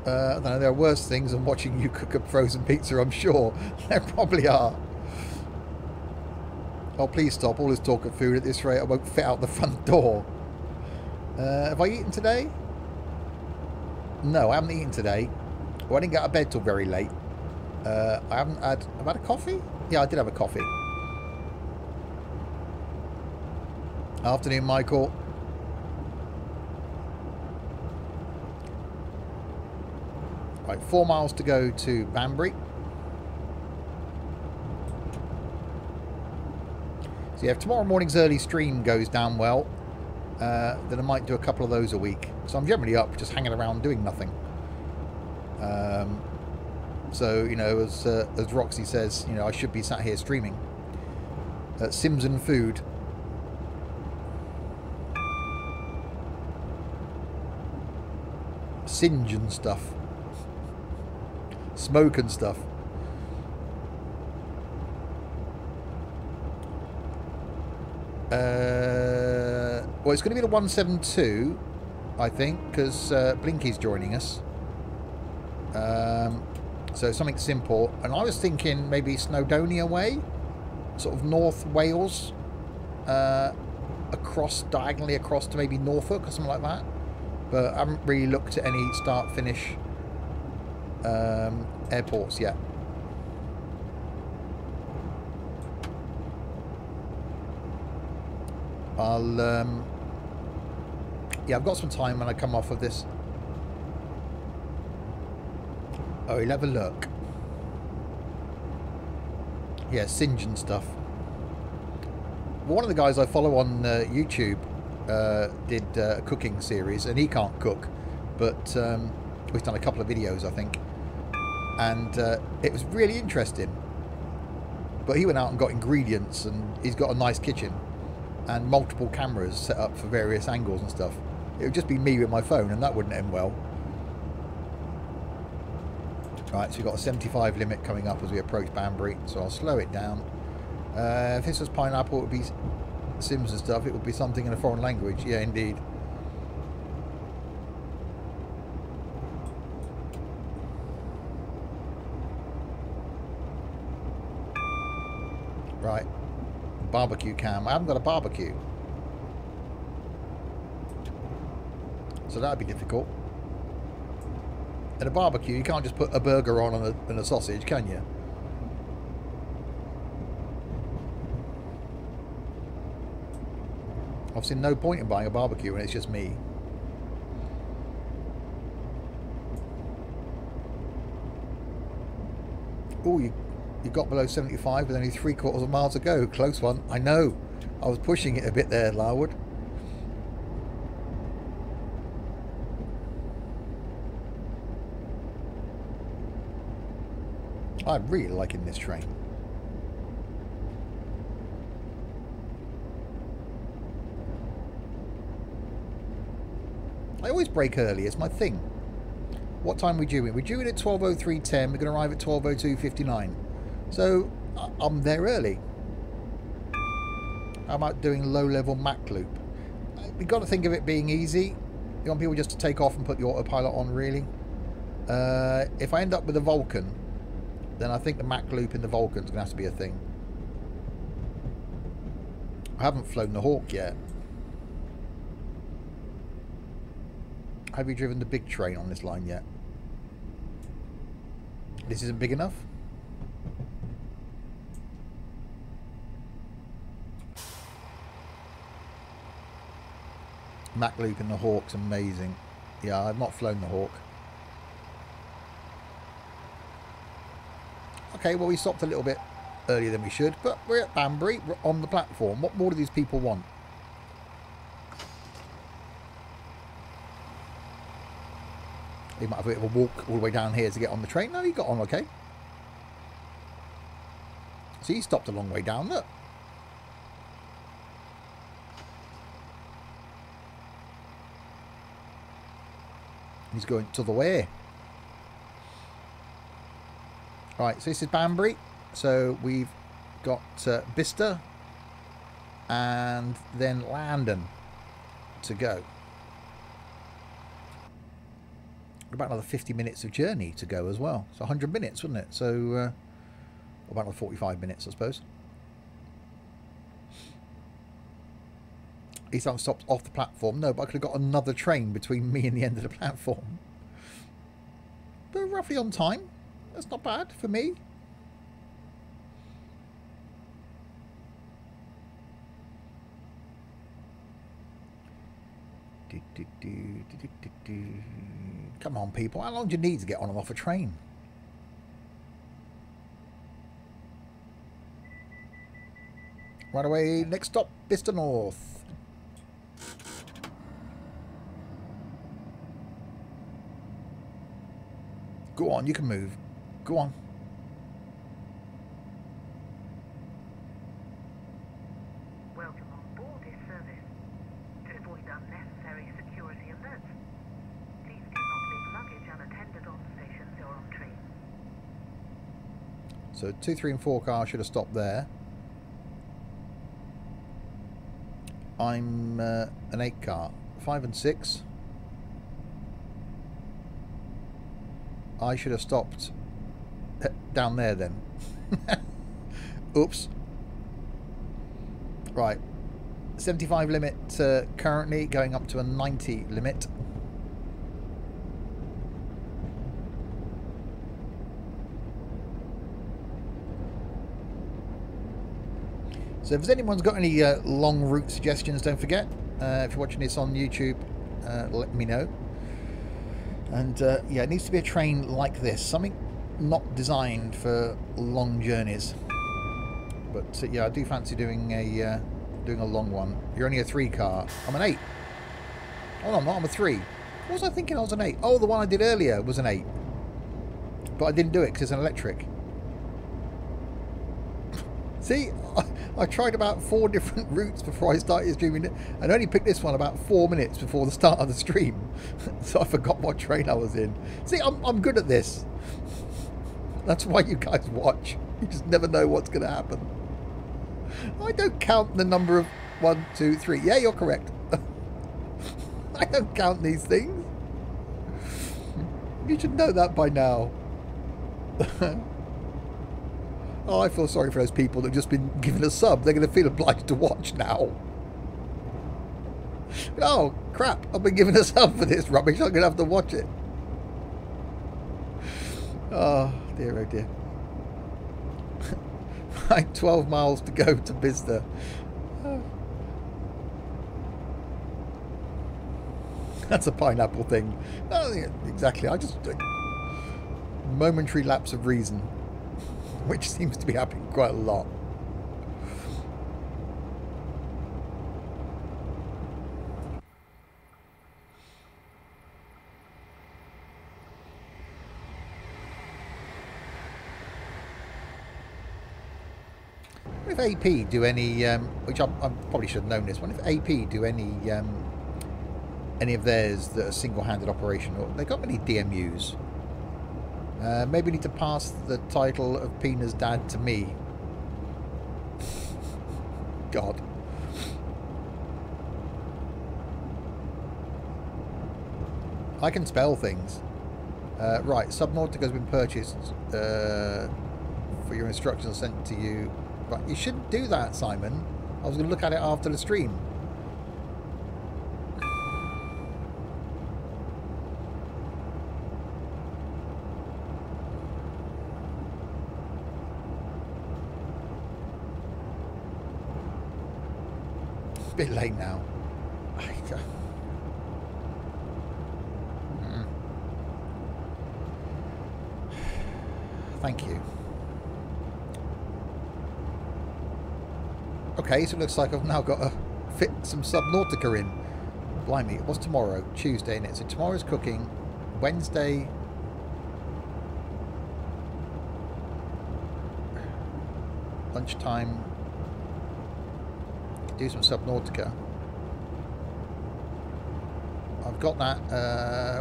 there are worse things than watching you cook a frozen pizza, I'm sure. There probably are. Oh, please stop. All this talk of food at this rate, I won't fit out the front door. Have I eaten today? No, I haven't eaten today. Well, I didn't get out of bed till very late. I've had a coffee? Yeah, I did have a coffee. Afternoon, Michael. Right, 4 miles to go to Banbury. So yeah, if tomorrow morning's early stream goes down well, then I might do a couple of those a week. So I'm generally up just hanging around doing nothing. So, you know, as Roxy says, you know, I should be sat here streaming. Sims and food. Singe and stuff. Smoke and stuff. Well, it's going to be the 172, I think, because Blinky's joining us. So something simple. And I was thinking maybe Snowdonia way, sort of North Wales, diagonally across to maybe Norfolk or something like that. But I haven't really looked at any start-finish airports yet. Yeah, I've got some time when I come off of this. Oh, he'll have a look. Yeah, Singe and stuff. One of the guys I follow on YouTube did a cooking series, and he can't cook, but we've done a couple of videos, I think, and it was really interesting. But he went out and got ingredients, and he's got a nice kitchen and multiple cameras set up for various angles and stuff. It would just be me with my phone, and that wouldn't end well. Right, so we've got a 75 limit coming up as we approach Banbury, so I'll slow it down. If this was Pineapple, it would be Sims and stuff. It would be something in a foreign language. Yeah, indeed. Right. Barbecue cam. I haven't got a barbecue. So that would be difficult. In a barbecue, you can't just put a burger on and a sausage, can you? I've seen no point in buying a barbecue when it's just me. Oh, you got below 75 with only 3/4 of a mile to go. Close one. I know. I was pushing it a bit there, Larwood. I'm really liking this train. I always brake early, it's my thing. What time are we due in? We're due in at 12:03:10, we're going to arrive at 12:02:59. So, I'm there early. How about doing low-level Mac loop? We've got to think of it being easy. You want people just to take off and put the autopilot on, really? If I end up with a Vulcan, then I think the Mac loop in the Vulcan's going to have to be a thing. I haven't flown the Hawk yet. Have you driven the big train on this line yet? This isn't big enough? Mac loop in the Hawk's amazing. Yeah, I've not flown the Hawk. Okay, well, we stopped a little bit earlier than we should, but we're at Banbury, we're on the platform. What more do these people want? He might have a bit of a walk all the way down here to get on the train. No, he got on okay. See, he stopped a long way down, look. He's going to the way. Right, so this is Banbury. So we've got Bicester and then Landen to go. About another 50 minutes of journey to go as well. So 100 minutes, wouldn't it? So about another 45 minutes, I suppose. He's not stopped off the platform. No, but I could have got another train between me and the end of the platform. But roughly on time. That's not bad for me. Come on, people. How long do you need to get on and off a train? Right away. Next stop, Bicester North. Go on, you can move. Go on. Welcome on board this service. To avoid unnecessary security alerts, please do not leave luggage unattended on stations or on trains. So 2, 3 and 4 cars should have stopped there. I'm an 8 car. 5 and 6. I should have stopped down there then. Oops. Right. 75 limit currently, going up to a 90 limit. So if anyone's got any long route suggestions, don't forget, if you're watching this on YouTube, let me know. And yeah, it needs to be a train like this, something not designed for long journeys. But yeah, I do fancy doing a long one. You're only a 3 car. I'm an 8. Oh no, I'm not. I'm a 3. What was I thinking? I was an 8. Oh, the one I did earlier was an 8, but I didn't do it because it's an electric. See, I tried about 4 different routes before I started streaming it, and only picked this one about 4 minutes before the start of the stream. So I forgot what train I was in. See, I'm good at this. That's why you guys watch. You just never know what's going to happen. I don't count the number of 1, 2, 3. Yeah, you're correct. I don't count these things. You should know that by now. Oh, I feel sorry for those people that have just been given a sub. They're going to feel obliged to watch now. Oh, crap. I've been given a sub for this rubbish. I'm going to have to watch it. Oh, dear, oh, dear. Right, 12 miles to go to Bicester. That's a pineapple thing. Oh, yeah, exactly. I just... momentary lapse of reason. Which seems to be happening quite a lot. If AP do any, which I probably should have known this one, if AP do any of theirs that are single-handed operation, or they got any DMUs? Maybe need to pass the title of Pina's dad to me. God. I can spell things. Right, Subnautica has been purchased for your instructions sent to you. Right, you shouldn't do that, Simon. I was going to look at it after the stream. Bit late now. Thank you. Okay, so it looks like I've now got to fit some Subnautica in. Blimey, what's tomorrow? Tuesday, isn't it? So tomorrow's cooking. Wednesday... lunchtime... do some Subnautica. I've got that,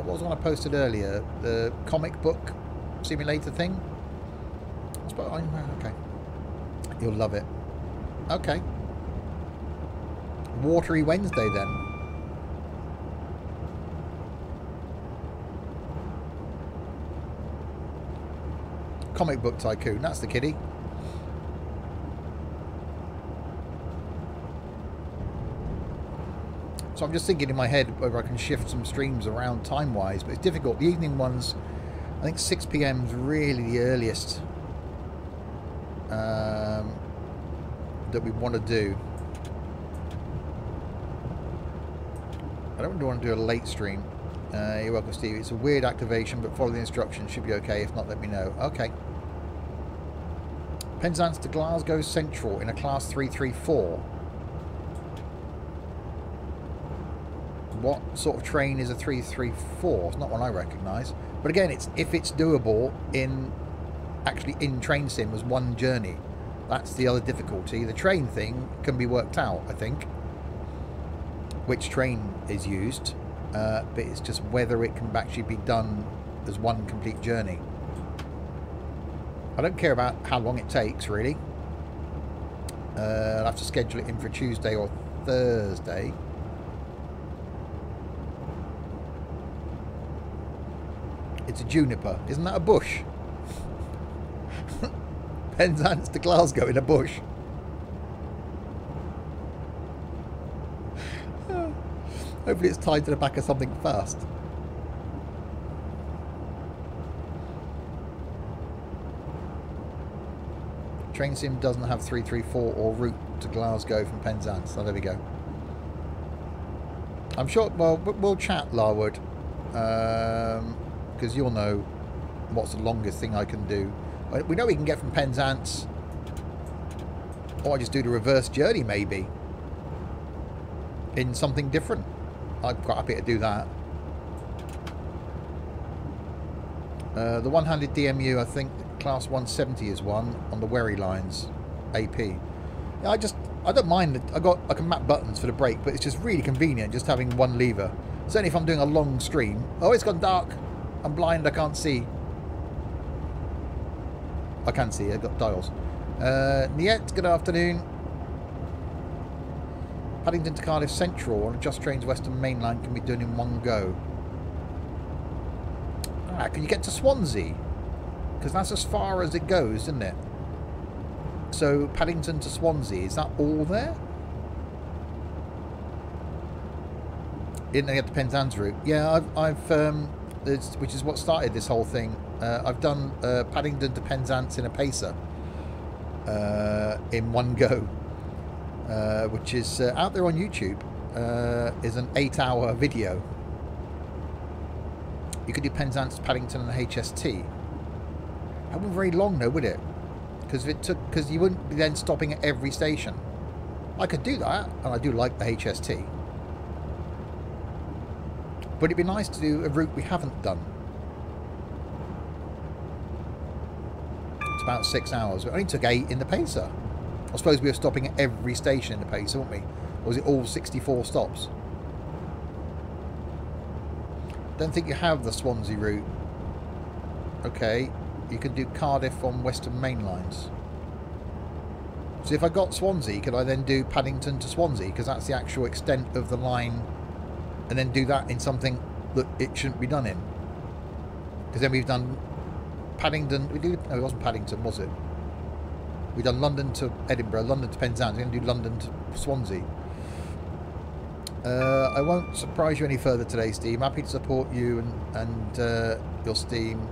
what was the one I posted earlier? The comic book simulator thing? Okay. You'll love it. Okay. Watery Wednesday then. Comic book tycoon, that's the kiddie. So I'm just thinking in my head whether I can shift some streams around time-wise, but it's difficult. The evening ones, I think 6 PM is really the earliest that we want to do. I don't want to do a late stream. You're welcome, Steve. It's a weird activation, but follow the instructions. Should be okay. If not, let me know. Okay. Penzance to Glasgow Central in a Class 334. What sort of train is a 334? It's not one I recognise. But again, it's if it's doable in actually in train sim as one journey. That's the other difficulty. The train thing can be worked out, I think. Which train is used, but it's just whether it can actually be done as one complete journey. I don't care about how long it takes, really. I'll have to schedule it in for Tuesday or Thursday. It's a juniper. Isn't that a bush? Penzance to Glasgow in a bush. Hopefully it's tied to the back of something fast. Train sim doesn't have 334 or route to Glasgow from Penzance. So there we go. I'm sure, well, we'll chat, Larwood. Because you'll know what's the longest thing I can do. We know we can get from Penzance. Or I just do the reverse journey, maybe. In something different. I'm quite happy to do that. The one-handed DMU, I think class 170 is one on the Wherry lines, AP. Yeah, I don't mind. I can map buttons for the brake, but it's just really convenient just having one lever. Certainly if I'm doing a long stream. Oh, it's gone dark. I'm blind. I can't see. I can see. I've got dials. Niet, good afternoon. Paddington to Cardiff Central on a Just Trains Western Main Line can be done in one go. Ah, can you get to Swansea? Because that's as far as it goes, isn't it? So Paddington to Swansea, is that all there? Didn't get the Penzance route. Yeah, which is what started this whole thing. I've done Paddington to Penzance in a Pacer in one go, which is out there on YouTube. Is an 8-hour video. You could do Penzance to Paddington and HST. That wouldn't be very long though, would it? Because you wouldn't be then stopping at every station. I could do that, and I do like the HST. But it'd be nice to do a route we haven't done. It's about 6 hours. It only took 8 in the Pacer. I suppose we were stopping at every station in the Pacer, weren't we? Or was it all 64 stops? Don't think you have the Swansea route. Okay. You can do Cardiff on Western Main Lines. So if I got Swansea, could I then do Paddington to Swansea? Because that's the actual extent of the line. And then do that in something that it shouldn't be done in. Because then we've done Paddington. No, it wasn't Paddington, was it? We've done London to Edinburgh, London to Penzance. We're going to do London to Swansea. I won't surprise you any further today, Steve. I'm happy to support you and your Steam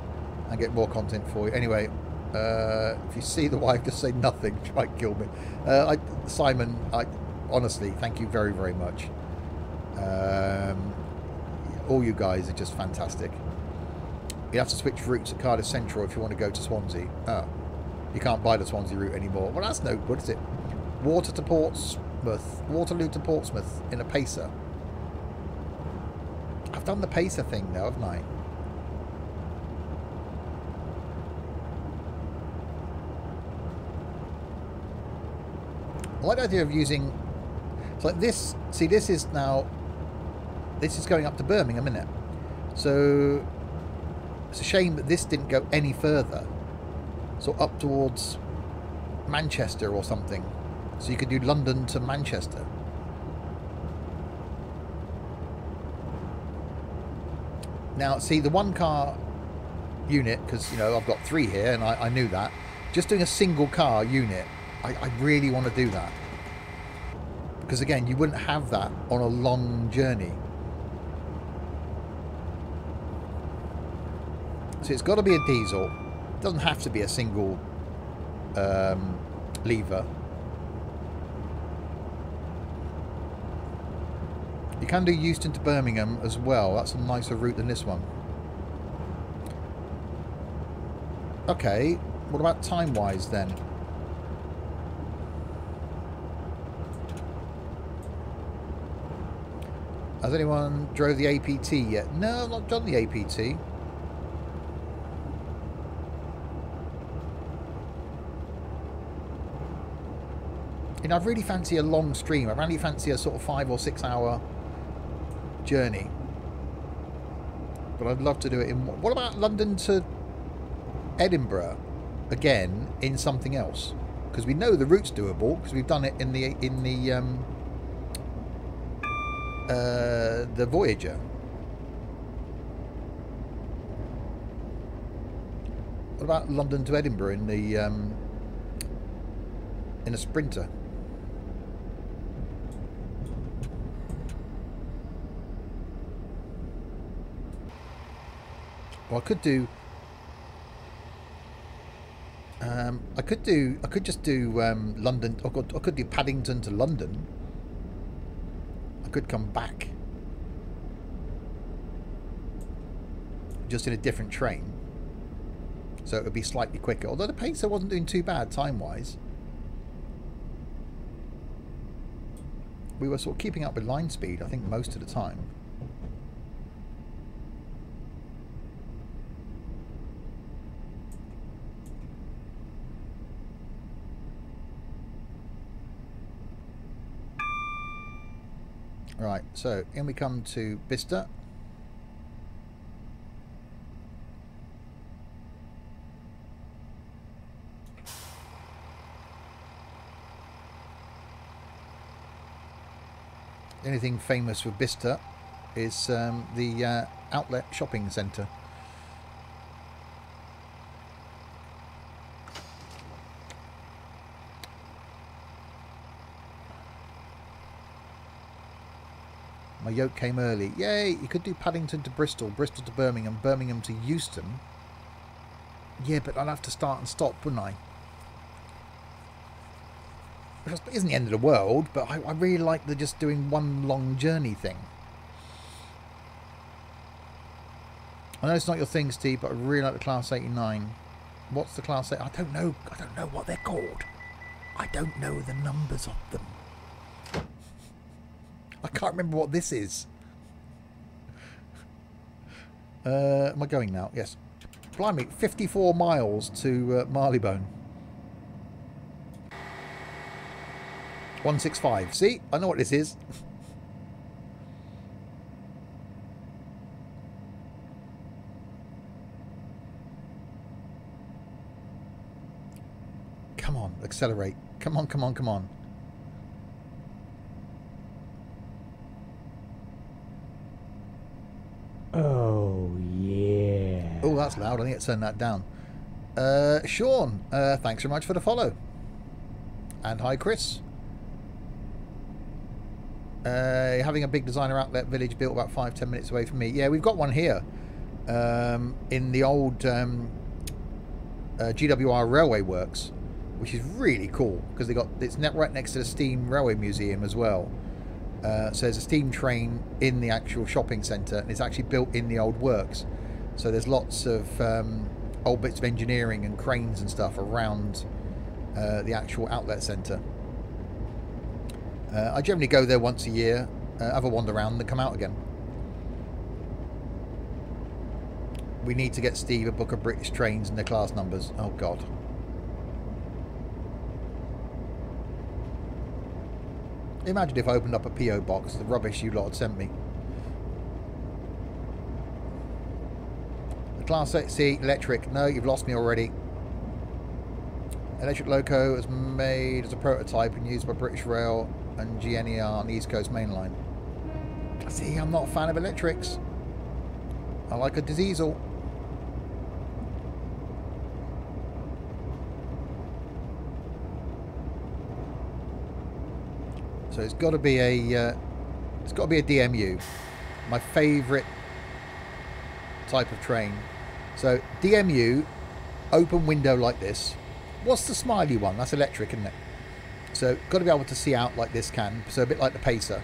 and get more content for you. Anyway, if you see the wife, just say nothing. She might kill me. Simon, honestly, thank you very, very much. All you guys are just fantastic. You have to switch routes at Cardiff Central if you want to go to Swansea. Oh, you can't buy the Swansea route anymore. Well, that's no good, is it? Waterloo to Portsmouth in a Pacer. I've done the Pacer thing though, haven't I? I like the idea of using, it's like this. See, this is going up to Birmingham, isn't it? So it's a shame that this didn't go any further, so up towards Manchester or something, so you could do London to Manchester. Now see, the one car unit, because you know I've got 3 here and I knew that, just doing a single car unit, I really want to do that, because again you wouldn't have that on a long journey. So it's got to be a diesel. It doesn't have to be a single lever. You can do Euston to Birmingham as well. That's a nicer route than this one. Okay, what about time-wise then? Has anyone drove the APT yet? No, I've not done the APT. You know, I really fancy a long stream. I really fancy a sort of 5 or 6 hour journey. But I'd love to do it in... What about London to Edinburgh? Again, in something else. Because we know the route's doable, because we've done it in the the Voyager. What about London to Edinburgh in the in a Sprinter? Well, I could do. I could just do London. I could do Paddington to London. I could come back, just in a different train, so it would be slightly quicker. Although the Pacer wasn't doing too bad time-wise. We were sort of keeping up with line speed, I think, most of the time. Right, so in we come to Bicester. Anything famous with Bicester is the outlet shopping centre. My yoke came early. Yay! You could do Paddington to Bristol, Bristol to Birmingham, Birmingham to Euston. Yeah, but I'd have to start and stop, wouldn't I? Which isn't the end of the world, but I really like the just doing one long journey thing. I know it's not your thing, Steve, but I really like the Class 89. What's the Class 8? I don't know. I don't know what they're called. I don't know the numbers of them. I can't remember what this is. Am I going now? Yes. Blimey, 54 miles to Marylebone. 165. See? I know what this is. Come on, accelerate. Come on, come on, come on. Oh, yeah. Oh, that's loud. I think I turned that down. Sean, thanks very much for the follow. And hi, Chris. Having a big designer outlet village built about 5-10 minutes away from me. Yeah, we've got one here. In the old GWR Railway Works, which is really cool because it's right next to the Steam Railway Museum as well. So there's a steam train in the actual shopping centre, and it's actually built in the old works. So there's lots of old bits of engineering and cranes and stuff around the actual outlet centre. I generally go there once a year, have a wander around, and then come out again. We need to get Steve a book of British trains and their class numbers. Oh, God. Imagine if I opened up a P.O. box, the rubbish you lot had sent me. The Class 8C electric. No, you've lost me already. Electric loco is made as a prototype and used by British Rail and GNER on the East Coast Main Line. See, I'm not a fan of electrics. I like a diesel. So it's got to be a DMU, my favourite type of train. So DMU, open window like this. What's the smiley one? That's electric, isn't it? So got to be able to see out like this can. So a bit like the Pacer.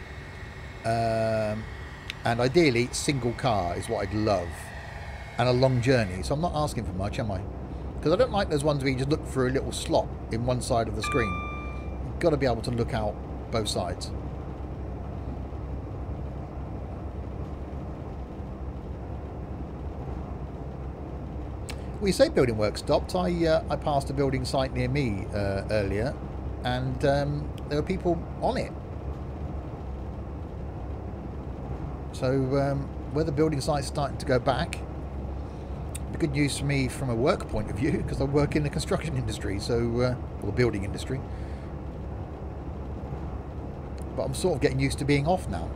And ideally, single car is what I'd love. And a long journey. So I'm not asking for much, am I? Because I don't like those ones where you just look through a little slot in one side of the screen. You've got to be able to look out both sides. Well, you say building work stopped. I passed a building site near me earlier, and there were people on it. So where the building site's starting to go back, good news for me from a work point of view, because I work in the construction industry, so or the building industry. But I'm sort of getting used to being off now.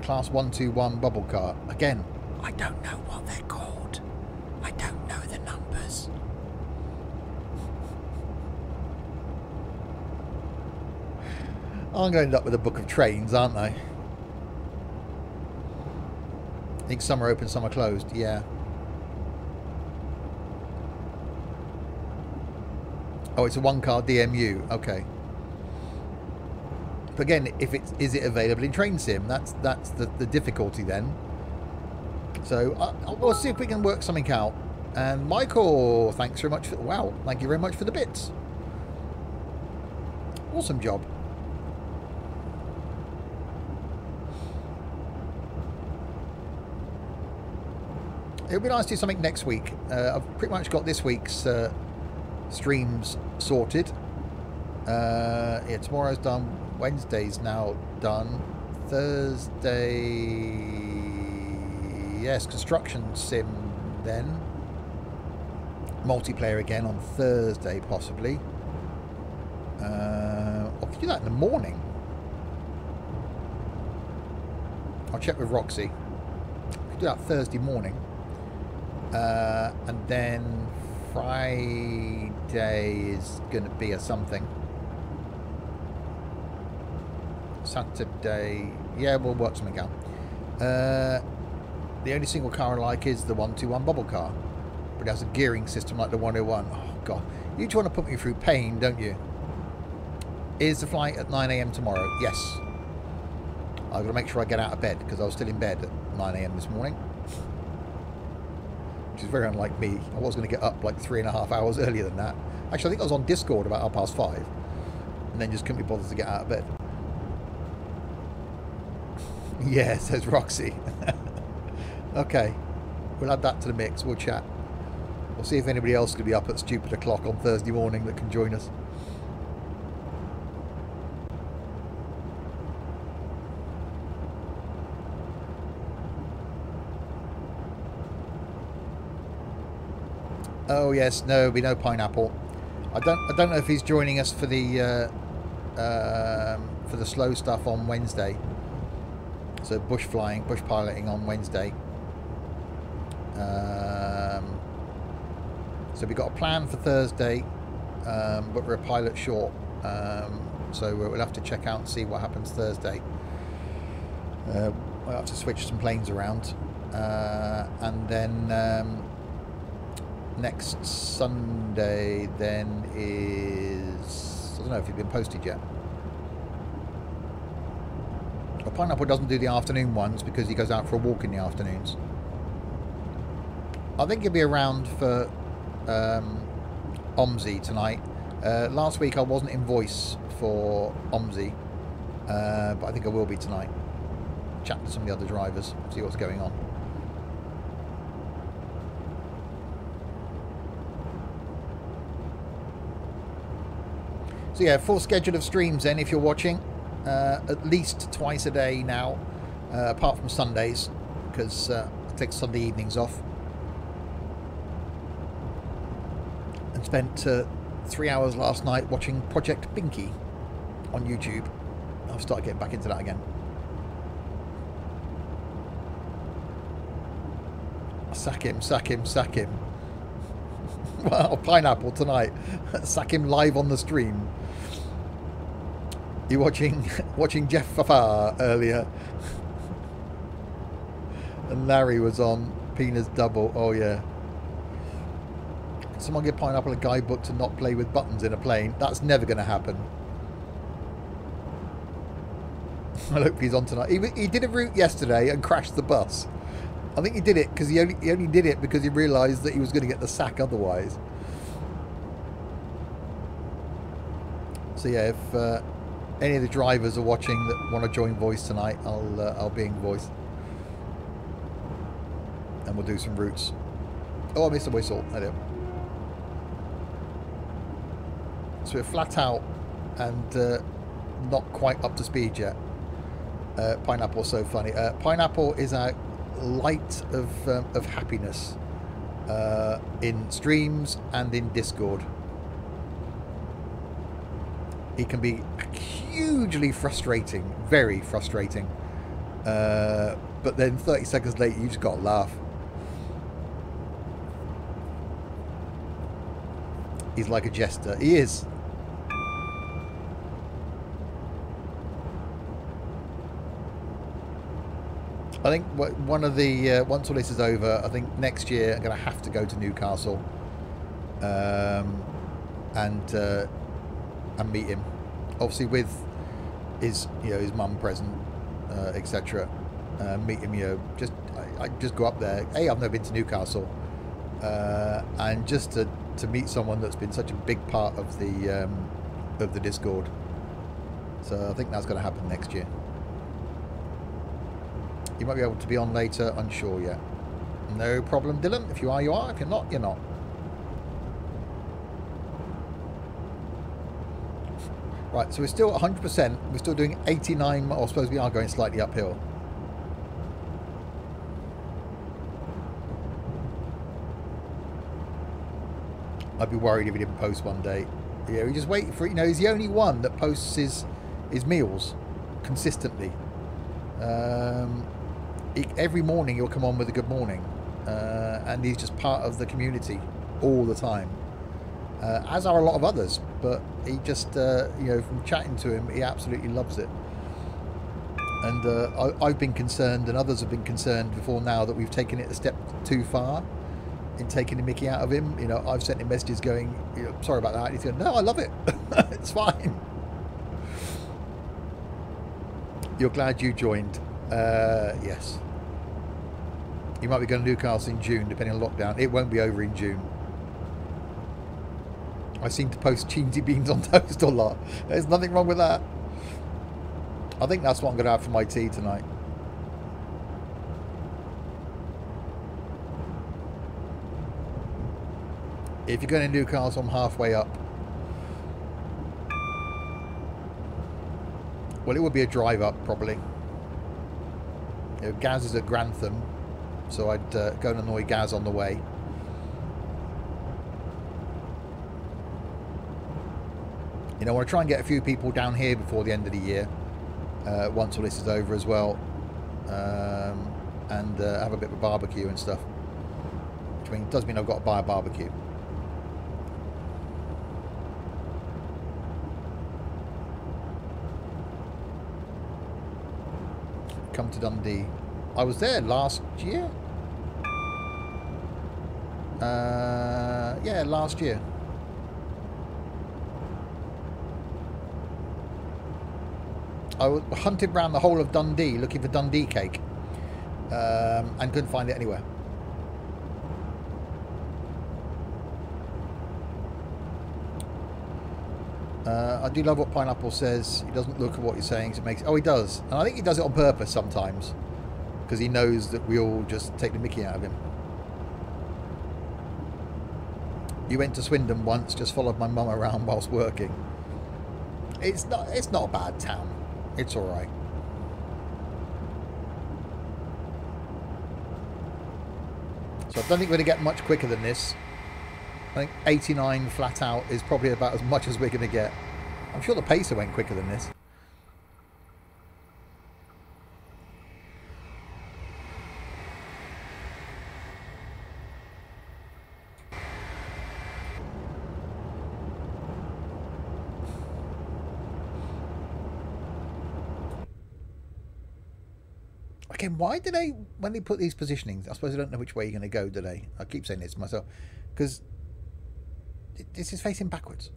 Class 121 bubble car. Again, I don't know what they're called. I don't know the numbers. I'm going to end up with a book of trains, aren't I? I think some are open, some are closed. Yeah. Oh, it's a one-car DMU. Okay. But again, if is it available in Train Sim? That's the difficulty then. So we'll see if we can work something out. And Michael, thanks very much for thank you very much for the bits. Awesome job. It would be nice to do something next week. I've pretty much got this week's streams sorted. Yeah, tomorrow's done. Wednesday's now done. Thursday, yes, construction sim then. Multiplayer again on Thursday, possibly. I could do that in the morning. I'll check with Roxy. I could do that Thursday morning. And then Friday is going to be a something. Saturday, yeah, we'll work something out. The only single car I like is the 121 bubble car, but it has a gearing system like the 101. Oh god, you just want to put me through pain, don't you? Is the flight at 9 AM tomorrow? Yes. I've got to make sure I get out of bed because I was still in bed at 9 AM this morning, which is very unlike me. I was going to get up like 3.5 hours earlier than that. Actually, I think I was on Discord about 5:30 and then just couldn't be bothered to get out of bed. Yeah, says Roxy. Okay, we'll add that to the mix. We'll chat. We'll see if anybody else could be up at stupid o'clock on Thursday morning that can join us. Oh yes, no, we know Pineapple. I don't know if he's joining us for the slow stuff on Wednesday. So bush piloting on Wednesday. So we got a plan for Thursday, but we're a pilot short. So we'll have to check out and see what happens Thursday. We'll have to switch some planes around, and then next Sunday then is, I don't know if it's been posted yet. Well, Pineapple doesn't do the afternoon ones because he goes out for a walk in the afternoons. I think he'll be around for OMSI tonight. Last week I wasn't in voice for OMSI, but I think I will be tonight. Chat to some of the other drivers, see what's going on. So yeah, full schedule of streams then if you're watching. At least twice a day now, apart from Sundays, because I take Sunday evenings off. And spent 3 hours last night watching Project Binky on YouTube. I've started getting back into that again. Sack him, sack him, sack him. Well, Pineapple tonight. Sack him live on the stream. You watching Jeff Fafa earlier, and Larry was on Penis Double. Oh yeah. Someone give Pineapple a guidebook to not play with buttons in a plane. That's never going to happen. I hope he's on tonight. He did a route yesterday and crashed the bus. I think he did it because he only did it because he realised that he was going to get the sack otherwise. So yeah, if any of the drivers are watching that want to join voice tonight, I'll be in voice, and we'll do some routes. Oh, I missed a whistle. I do. So we're flat out and not quite up to speed yet. Pineapple's so funny. Pineapple is a light of happiness in streams and in Discord. He can be hugely frustrating, very frustrating. But then 30 seconds later, you just got to laugh. He's like a jester. He is. I think one of the once all this is over, I think next year I'm going to have to go to Newcastle and meet him. Obviously with his his mum present, etc. Meet him. I just go up there. Hey, I've never been to Newcastle, and just to meet someone that's been such a big part of the Discord. So I think that's going to happen next year. You might be able to be on later, unsure yet. No problem, Dylan. If you are, you are. If you're not, you're not. Right, so we're still 100%. We're still doing 89, or I suppose we are going slightly uphill. I'd be worried if he didn't post one day. Yeah, we just wait for it. He's the only one that posts his meals consistently. Every morning he'll come on with a good morning, and he's just part of the community all the time, as are a lot of others, but he just from chatting to him, he absolutely loves it. And I've been concerned, and others have been concerned before now, that we've taken it a step too far in taking the mickey out of him. I've sent him messages going, sorry about that. He's going, no, I love it. It's fine. You're glad you joined. Yes. You might be going to Newcastle in June, depending on lockdown. It won't be over in June. I seem to post cheesy beans on toast a lot. There's nothing wrong with that. I think that's what I'm going to have for my tea tonight. If you're going to Newcastle, I'm halfway up. Well, it would be a drive up, probably. Gaz is at Grantham, so I'd go and annoy Gaz on the way. I want to try and get a few people down here before the end of the year, once all this is over as well, and have a bit of a barbecue and stuff. Which does mean I've got to buy a barbecue. Come to Dundee. I was there last year. Yeah, last year. I hunted around the whole of Dundee looking for Dundee cake, and couldn't find it anywhere. I do love what Pineapple says. He doesn't look at what you're saying, so it makes... Oh, he does. And I think he does it on purpose sometimes, because he knows that we all just take the mickey out of him. You went to Swindon once, just followed my mum around whilst working. It's not a bad town. It's all right. So I don't think we're going to get much quicker than this. I think 89 flat out is probably about as much as we're going to get. I'm sure the pacer went quicker than this. Again, why do they, when they put these positionings, I suppose I don't know which way you're going to go, do they? I keep saying this to myself, because this is facing backwards.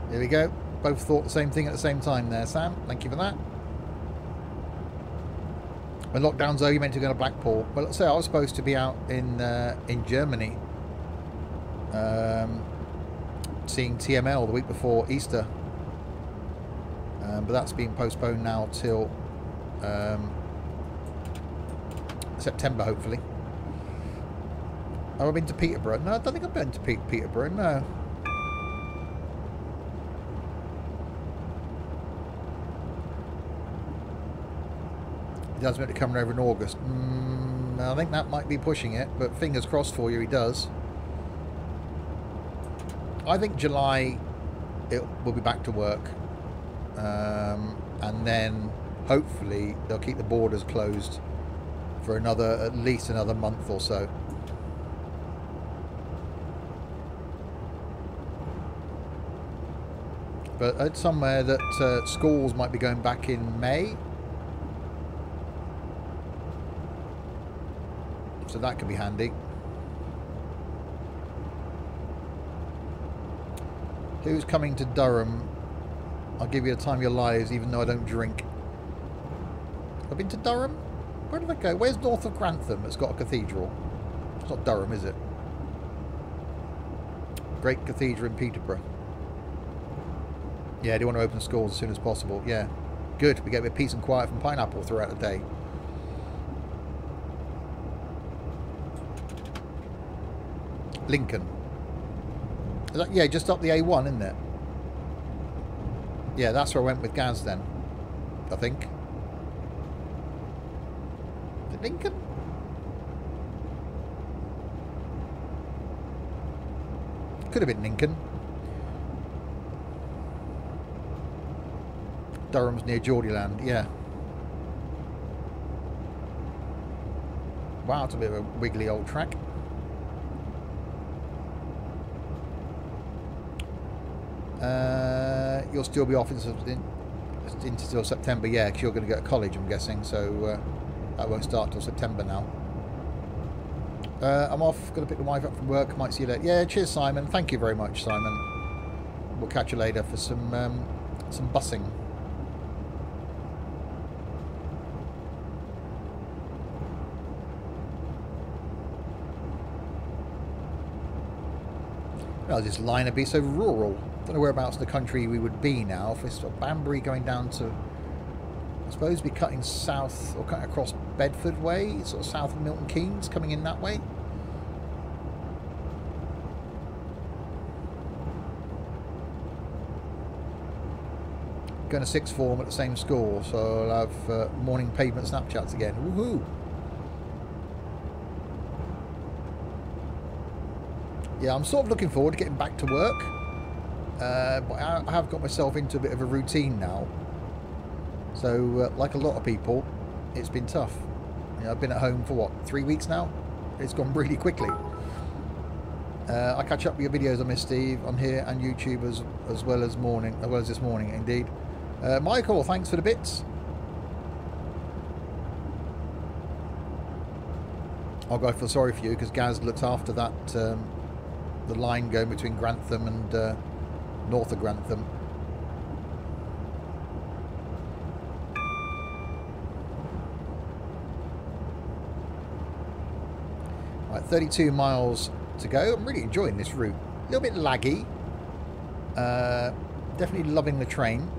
There we go. Both thought the same thing at the same time there, Sam. Thank you for that. When lockdown's over, you meant to go to Blackpool. Well, let's say I was supposed to be out in Germany, seeing TML the week before Easter, but that's been postponed now till September, hopefully. Have I been to Peterborough? No, I don't think I've been to Peterborough. No. He does meant to come over in August. I think that might be pushing it, but fingers crossed for you, he does. I think July it will be back to work, and then hopefully they'll keep the borders closed for at least another month or so. But I heard somewhere that schools might be going back in May. So that could be handy. Who's coming to Durham? I'll give you the time of your lives, even though I don't drink. I've been to Durham? Where did I go? Where's north of Grantham? It's got a cathedral. It's not Durham, is it? Great cathedral in Peterborough. Yeah, do you want to open schools as soon as possible? Yeah. Good. We get a bit of peace and quiet from Pineapple throughout the day. Lincoln. Is that, yeah, just up the A1, isn't it? Yeah, that's where I went with Gaz then, I think. Is it Lincoln? Could have been Lincoln. Durham's near Geordieland, yeah. Wow, it's a bit of a wiggly old track. You'll still be off until September, yeah, because you're going to go to college, I'm guessing, so that won't start till September now. I'm off, going to pick the wife up from work, might see you later. Yeah, cheers, Simon. Thank you very much, Simon. We'll catch you later for some bussing. Oh, this line would be so rural. Don't know whereabouts in the country we would be now. If it's Banbury going down to, I suppose, be cutting south or cutting across Bedford way, sort of south of Milton Keynes, coming in that way. Going to sixth form at the same school, so I'll have morning pavement Snapchats again. Woohoo! Yeah, I'm sort of looking forward to getting back to work, but I have got myself into a bit of a routine now. So, like a lot of people, it's been tough. You know, I've been at home for what, 3 weeks now? It's gone really quickly. I catch up with your videos on Miss Steve on here and YouTube as well as this morning, indeed. Michael, thanks for the bits. Oh God, I feel sorry for you because Gaz looked after that. The line going between Grantham and north of Grantham. Right, 32 miles to go. I'm really enjoying this route. A little bit laggy. Definitely loving the train.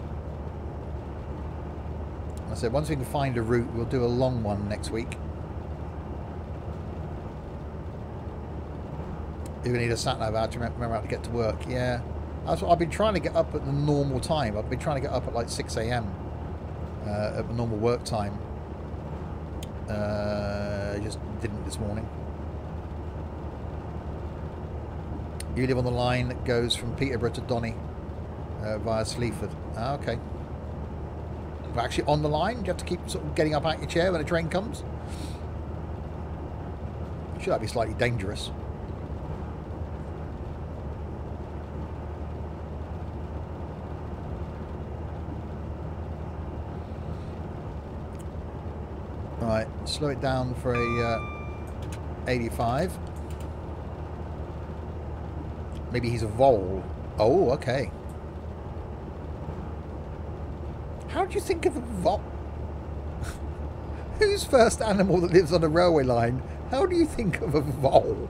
I said once we can find a route, we'll do a long one next week. You need a sat-nav out to remember how to get to work. Yeah, that's what I've been trying to get up at the normal time. I've been trying to get up at like 6 AM at the normal work time. I just didn't this morning. You live on the line that goes from Peterborough to Donny via Sleaford. Ah, okay. But actually on the line, do you have to keep sort of getting up out your chair when a train comes? Should that be slightly dangerous? Right, slow it down for a 85. Maybe he's a vole. Oh, okay. How do you think of a vole? Whose first animal that lives on a railway line? How do you think of a vole?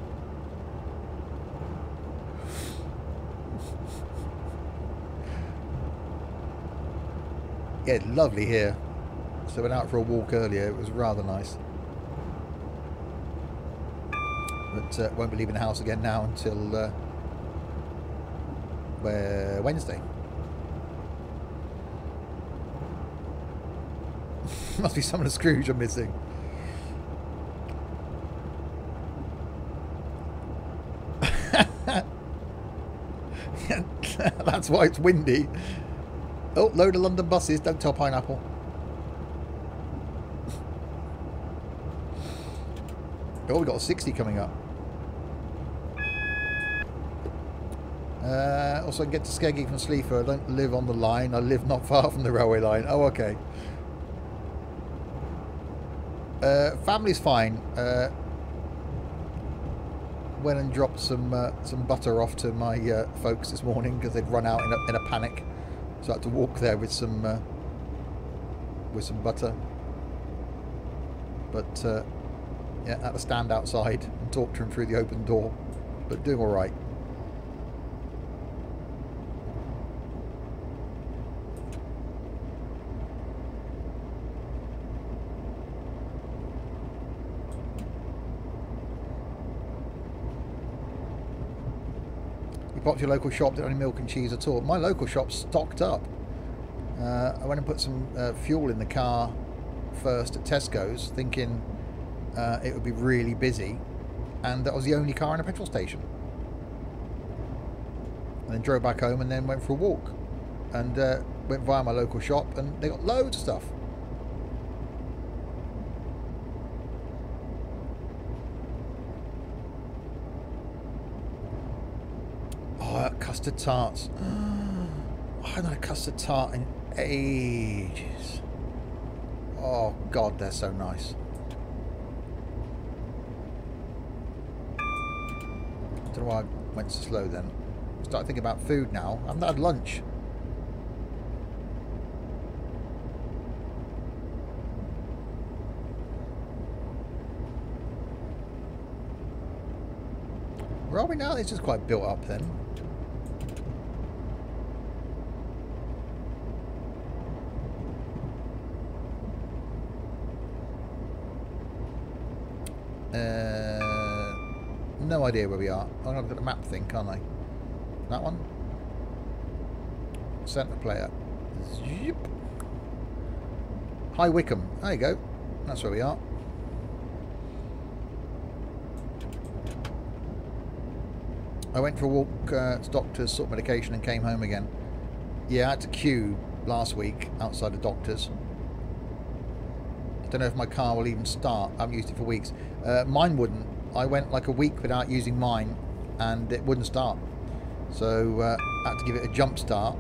Yeah, lovely here. So I went out for a walk earlier. It was rather nice. But won't be leaving the house again now until Wednesday. Must be some of the screws you're missing. That's why it's windy. Oh, load of London buses. Don't tell Pineapple. Oh, we've got a 60 coming up. Also, I can get to Skeggy from Sleaford. I don't live on the line. I live not far from the railway line. Oh, okay. Family's fine. Went and dropped some butter off to my folks this morning because they'd run out in a panic. So I had to walk there with some butter. But yeah, I had to stand outside and talk to him through the open door. But doing all right. You popped your local shop, don't only milk and cheese at all. My local shop's stocked up. I went and put some fuel in the car first at Tesco's, thinking it would be really busy, and that was the only car in a petrol station. And then drove back home and then went for a walk, and went via my local shop, and they got loads of stuff. Oh, custard tarts. I haven't had a custard tart in ages. Oh God, they're so nice. Don't know why I went so slow then. Start thinking about food now. I haven't had lunch. Where are we now? It's just quite built up then. No idea where we are. I'm going to look at the map thing, can't I? That one? Centre player. Zip. High Wycombe. There you go. That's where we are. I went for a walk to doctor's, sought medication and came home again. Yeah, I had to queue last week outside the doctor's. Don't know if my car will even start. I haven't used it for weeks. Mine wouldn't. I went like a week without using mine and it wouldn't start. So I had to give it a jump start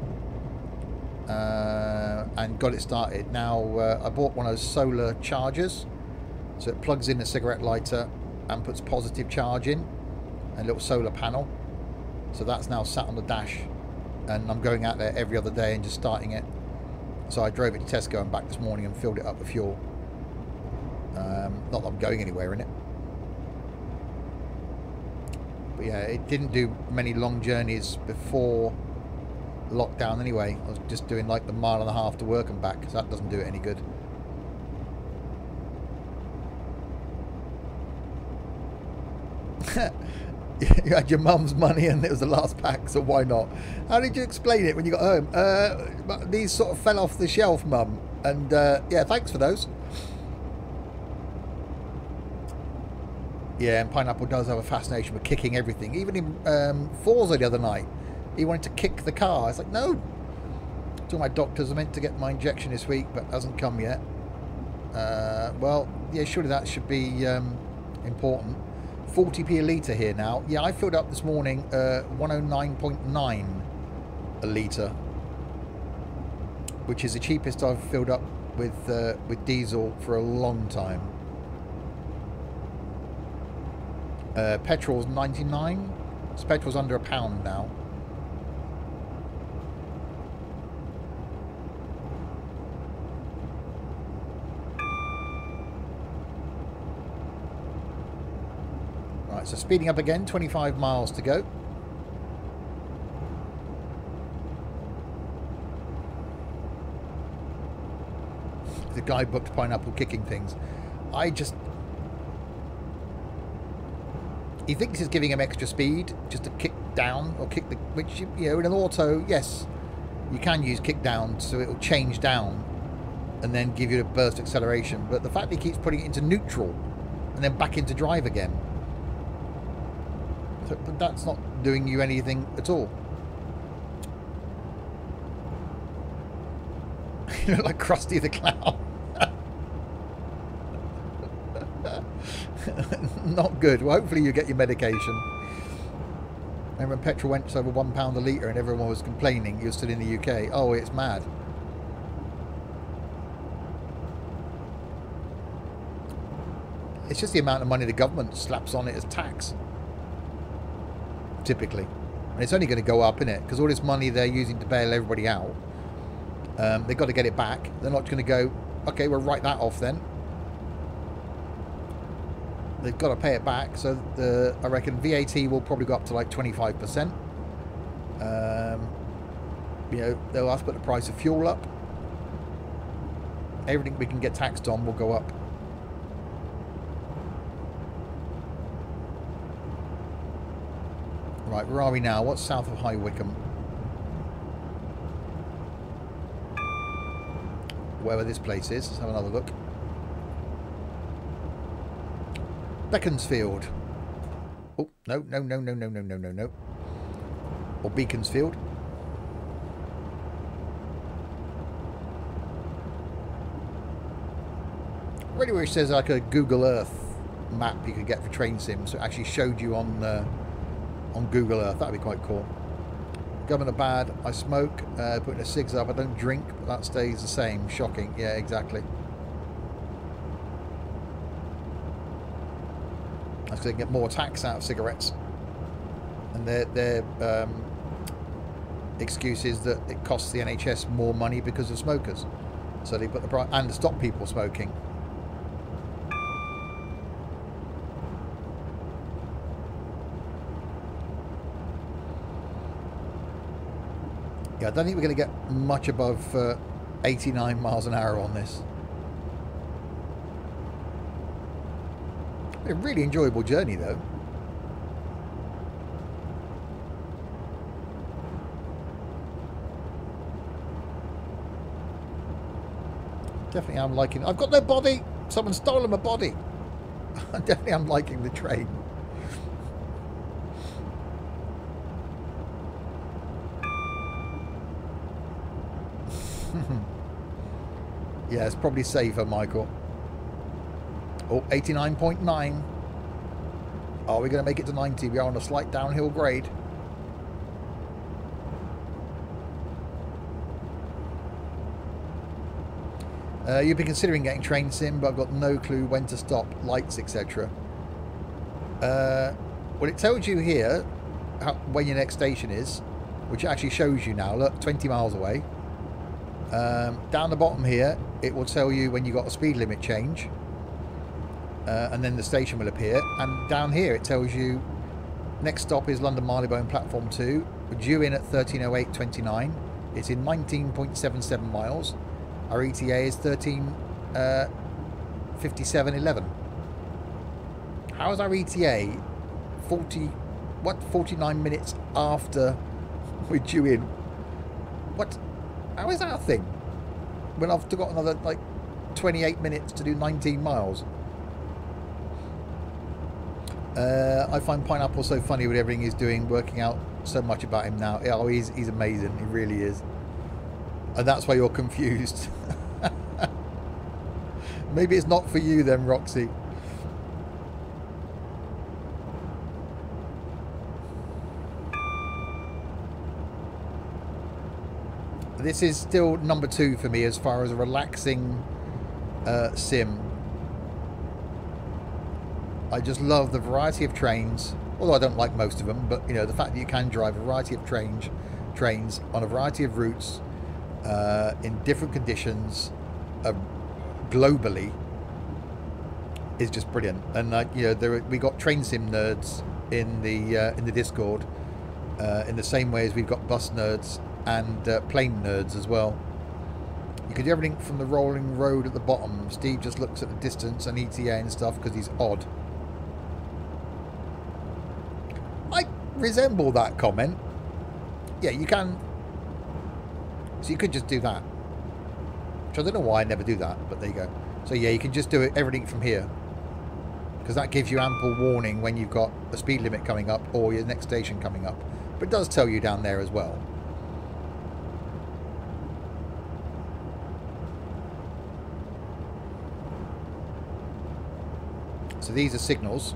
and got it started. Now I bought one of those solar chargers. So it plugs in a cigarette lighter and puts positive charge in. A little solar panel. So that's now sat on the dash. And I'm going out there every other day and just starting it. So I drove it to Tesco and back this morning and filled it up with fuel. Not that I'm going anywhere in it. But yeah, it didn't do many long journeys before lockdown anyway. I was just doing like the 1.5 miles to work and back, because that doesn't do it any good. You had your mum's money and it was the last pack, so why not? How did you explain it when you got home? These sort of fell off the shelf, mum. And yeah, thanks for those. Yeah, and Pineapple does have a fascination with kicking everything. Even in Forza the other night, he wanted to kick the car. I was like, no. To my doctors, I meant to get my injection this week, but hasn't come yet. Well, yeah, surely that should be important. 40p a litre here now. Yeah, I filled up this morning 109.9 a litre, which is the cheapest I've filled up with diesel for a long time. Petrol's 99. So petrol's under £1 now. Right, so speeding up again, 25 miles to go. The guy booked Pineapple kicking things. He thinks he's giving him extra speed just to kick down or kick the, which, you know, in an auto, yes, you can use kick down so it'll change down. and then give you a burst acceleration. But the fact that he keeps putting it into neutral and then back into drive again, so, but that's not doing you anything at all. You look like Krusty the Clown. Not good. Well, hopefully you get your medication. Remember when petrol went to over £1 a litre and everyone was complaining? You're still in the UK. Oh, it's mad. It's just the amount of money the government slaps on it as tax. Typically. And it's only going to go up, innit? Because all this money they're using to bail everybody out, they've got to get it back. They're not going to go, okay, we'll write that off then. They've got to pay it back. So I reckon VAT will probably go up to like 25%. You know, they'll have to put the price of fuel up. Everything we can get taxed on will go up. Right, where are we now? What's south of High Wycombe? Wherever this place is. Let's have another look. Beaconsfield. Oh, no. Or Beaconsfield. Really wish there's like a Google Earth map you could get for train sims, so it actually showed you on Google Earth. That'd be quite cool. Governor bad. I smoke. Putting the cigs up. I don't drink, but that stays the same. Shocking. Yeah, exactly. That's because they can get more tax out of cigarettes. And their excuse is that it costs the NHS more money because of smokers. So they put the price and to stop people smoking. Yeah, I don't think we're going to get much above 89 miles an hour on this. A really enjoyable journey, though. Definitely I'm liking... I've got no body! Someone stolen my body! Definitely I'm liking the train. Yeah, it's probably safer, Michael. Oh, 89.9. Are we going to make it to 90? We are on a slight downhill grade. You've been considering getting train sim, but I've got no clue when to stop, lights, etc. Well, it tells you here when your next station is, which actually shows you now. Look, 20 miles away. Down the bottom here, it will tell you when you got a speed limit change, and then the station will appear. And down here, it tells you next stop is London Marylebone platform 2. We're due in at 13:08:29. It's in 19.77 miles. Our ETA is 13:57:11. How is our ETA 49 minutes after we're due in? What? How is that a thing? When I've got another like 28 minutes to do 19 miles. I find Pineapple so funny with everything he's doing, working out so much about him now. Oh, he's amazing. He really is. And that's why you're confused. Maybe it's not for you then, Roxy. This is still number 2 for me as far as a relaxing sim. I just love the variety of trains, although I don't like most of them, but you know, the fact that you can drive a variety of trains on a variety of routes in different conditions globally is just brilliant. And you know, we got train sim nerds in the Discord in the same way as we've got bus nerds and plane nerds as well. You can do everything from the rolling road at the bottom. Steve just looks at the distance and ETA and stuff because he's odd. I resemble that comment. Yeah, you can. So you could just do that. Which I don't know why I never do that, but there you go. So yeah, you can just do it everything from here, because that gives you ample warning when you've got a speed limit coming up or your next station coming up. But it does tell you down there as well. So these are signals.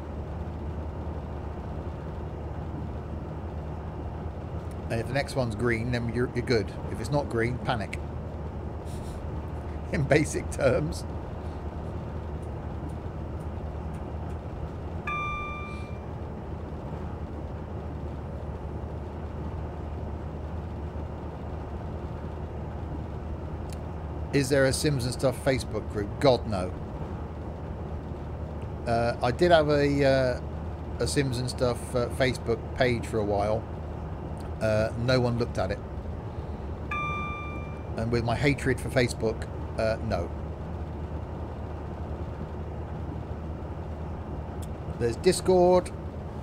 And if the next one's green, then you're good. If it's not green, panic. In basic terms. Is there a Sims and Stuff Facebook group? God, no. I did have a Sims and Stuff Facebook page for a while. No one looked at it. And with my hatred for Facebook, no. There's Discord.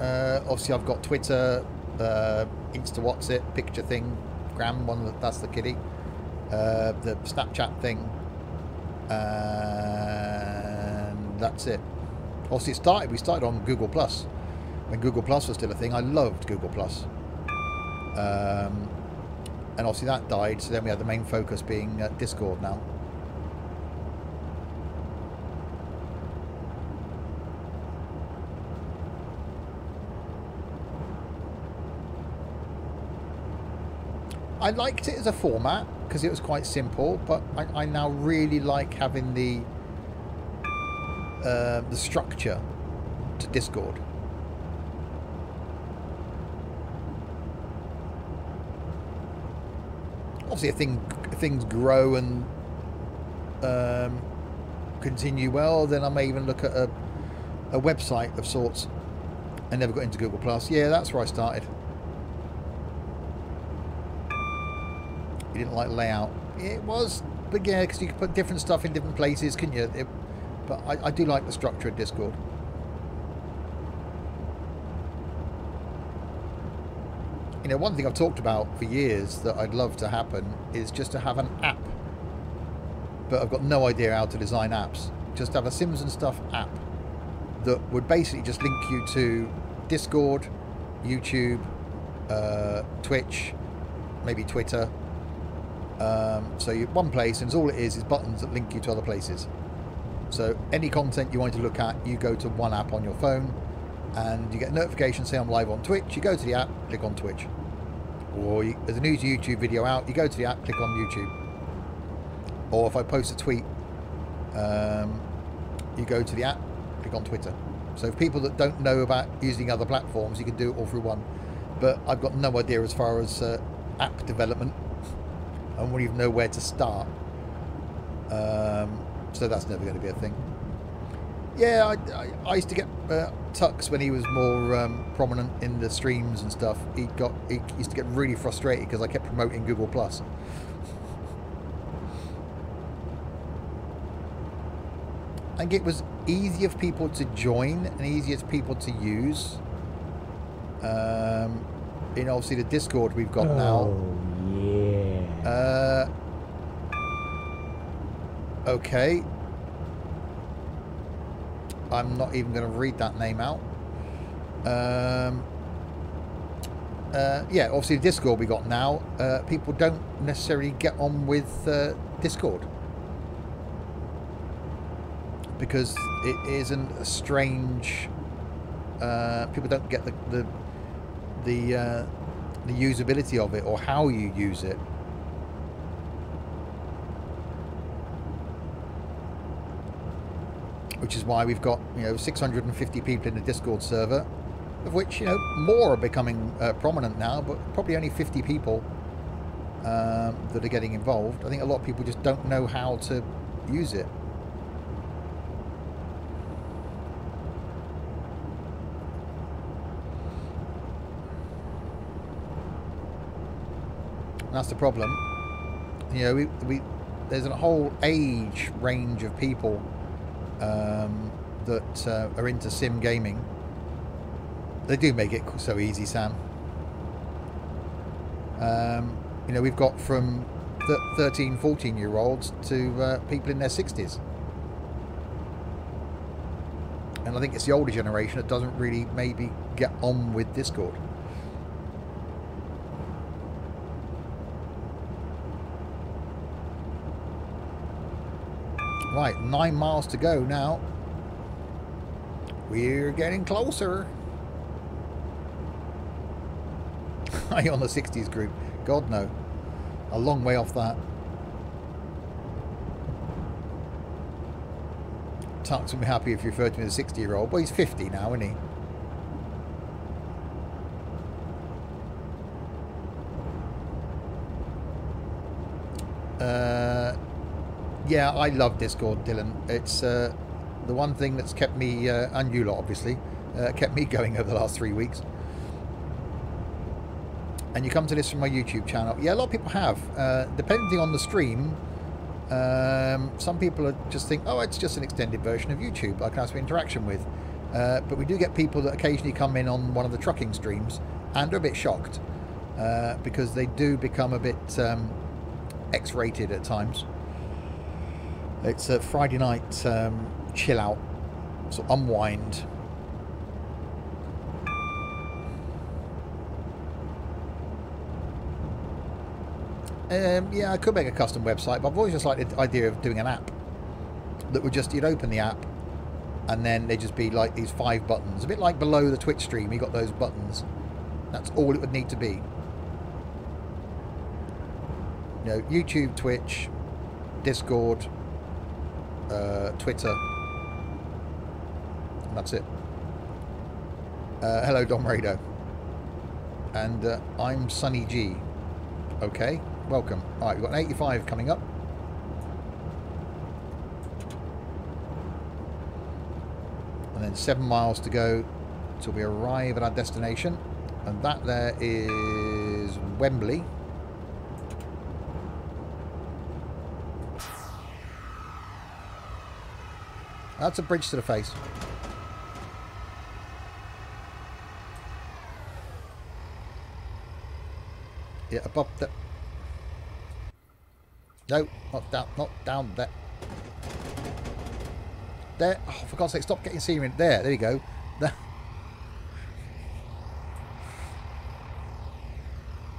Obviously, I've got Twitter, Insta What's It, picture thing, Gram, that's the kiddie. The Snapchat thing. And that's it. Obviously, we started on Google Plus. When Google Plus was still a thing, I loved Google Plus. And obviously that died, so then we had the main focus being Discord now. I liked it as a format because it was quite simple, but I now really like having the structure to Discord. Obviously, if things grow and continue well, then I may even look at a website of sorts. I never got into Google Plus. Yeah, that's where I started. You didn't like layout. It was, but yeah, because you could put different stuff in different places, couldn't you? But I do like the structure of Discord. You know, one thing I've talked about for years that I'd love to happen is just to have an app. But I've got no idea how to design apps. Just have a Sims and Stuff app that would basically just link you to Discord, YouTube, Twitch, maybe Twitter. So you're one place, and all it is buttons that link you to other places. So any content you want to look at, you go to one app on your phone, and you get a notification, say I'm live on Twitch, you go to the app, click on Twitch. Or there's a new YouTube video out, you go to the app, click on YouTube. Or if I post a tweet, you go to the app, click on Twitter. So for people that don't know about using other platforms, you can do it all through one. But I've got no idea as far as app development. I wouldn't even know where to start. So that's never going to be a thing. Yeah, I used to get Tux when he was more prominent in the streams and stuff. He used to get really frustrated because I kept promoting Google Plus. I think it was easier for people to join and easier for people to use. In obviously the Discord we've got now. Yeah. Okay. I'm not even going to read that name out. Yeah, obviously the Discord we got now. People don't necessarily get on with Discord because it isn't a strange. People don't get the usability of it or how you use it. Which is why we've got 650 people in the Discord server, of which more are becoming prominent now, but probably only 50 people that are getting involved. I think a lot of people just don't know how to use it. And that's the problem. There's a whole age range of people that are into sim gaming. They do make it so easy, Sam. We've got from 13, 14-year-olds to people in their 60s. And I think it's the older generation that doesn't really maybe get on with Discord. Right, 9 miles to go now. We're getting closer. Are you on the 60s group? God, no. A long way off that. Tuck's will be happy if you refer to me as a 60-year-old. Well, he's 50 now, isn't he? Yeah, I love Discord, Dylan. It's the one thing that's kept me, and you lot obviously, kept me going over the last 3 weeks. And you come to this from my YouTube channel. Yeah, a lot of people have. Depending on the stream, some people just think, oh, it's just an extended version of YouTube I can have some interaction with. But we do get people that occasionally come in on one of the trucking streams and are a bit shocked because they do become a bit X-rated at times. It's a Friday night chill out, so unwind. Yeah, I could make a custom website, but I've always just liked the idea of doing an app that would just, you'd open the app and then they'd just be like these 5 buttons, a bit like below the Twitch stream. You got those buttons. That's all it would need to be. You know, YouTube, Twitch, Discord, Twitter, and that's it. Hello, Dom Rado, and I'm Sunny G. Okay, welcome. All right, we've got an 85 coming up. And then 7 miles to go till we arrive at our destination. And that there is Wembley. That's a bridge to the face. Yeah, above that. No, not down there. There. Oh, for God's sake, stop getting scenery. There you go. There.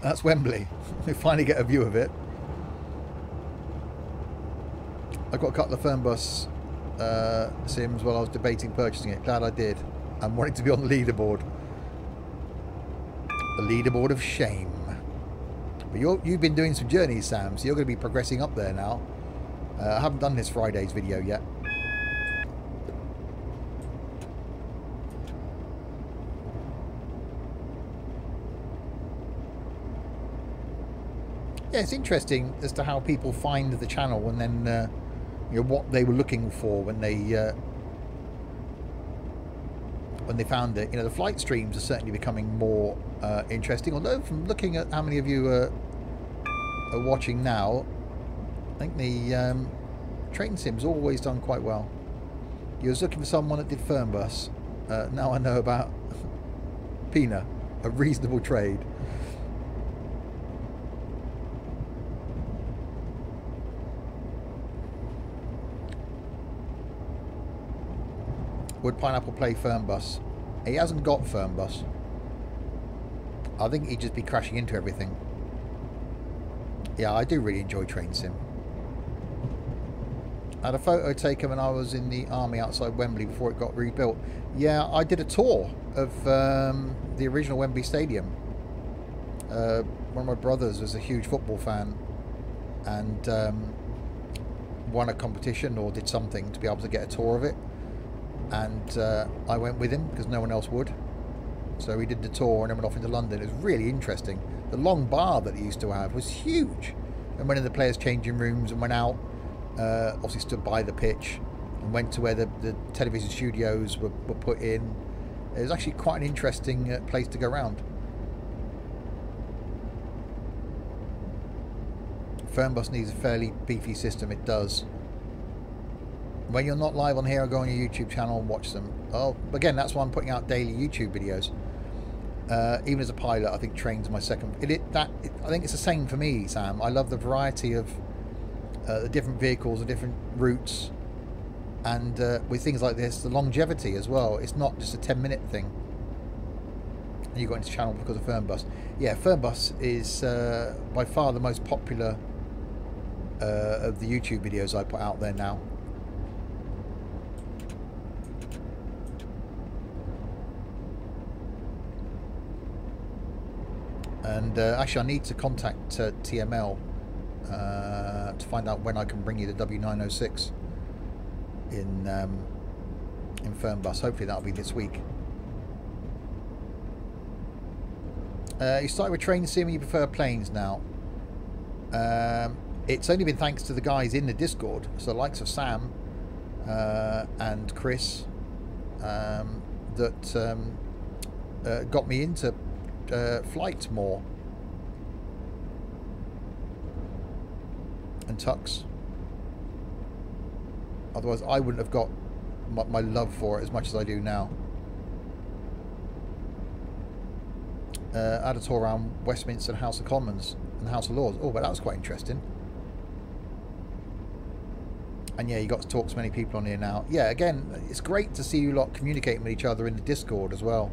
That's Wembley. We finally get a view of it. I got a couple of Fernbus sims while I was debating purchasing it. Glad I did. I'm wanting to be on the leaderboard. The leaderboard of shame. But you've been doing some journeys, Sam, so you're going to be progressing up there now. I haven't done this Friday's video yet. Yeah, it's interesting as to how people find the channel and then you know, what they were looking for when they found it. You know, the flight streams are certainly becoming more interesting. Although, from looking at how many of you are watching now, I think the train sim's always done quite well. You was looking for someone that did Fernbus. Now I know about Pina, a reasonable trade. Would Pineapple play Fernbus? He hasn't got Fernbus. I think he'd just be crashing into everything. Yeah, I do really enjoy Train Sim. I had a photo taken when I was in the army outside Wembley before it got rebuilt. Yeah, I did a tour of the original Wembley Stadium. One of my brothers was a huge football fan and won a competition or did something to be able to get a tour of it. And I went with him because no one else would. So we did the tour and then went off into London. It was really interesting. The long bar that he used to have was huge. And went in the players' changing rooms and went out. Obviously stood by the pitch and went to where the television studios were put in. It was actually quite an interesting place to go around. Fernbus needs a fairly beefy system. It does. When you're not live on here, I'll go on your YouTube channel and watch them. Oh, again, that's why I'm putting out daily YouTube videos. Even as a pilot, I think trains my second. I think it's the same for me, Sam. I love the variety of the different vehicles, the different routes, and with things like this, the longevity as well. It's not just a 10-minute thing. And you got into channel because of Fernbus. Yeah, Fernbus is by far the most popular of the YouTube videos I put out there now. And actually, I need to contact TML to find out when I can bring you the W906 in Fernbus. Hopefully, that'll be this week. You started with train sim. You prefer planes now. It's only been thanks to the guys in the Discord, so the likes of Sam and Chris, that got me into flight more, and Tux. Otherwise I wouldn't have got my love for it as much as I do now. Had a tour around Westminster and House of Commons and House of Lords. Oh, but that was quite interesting. And yeah, you got to talk to many people on here now. Yeah, again, it's great to see you lot communicating with each other in the Discord as well.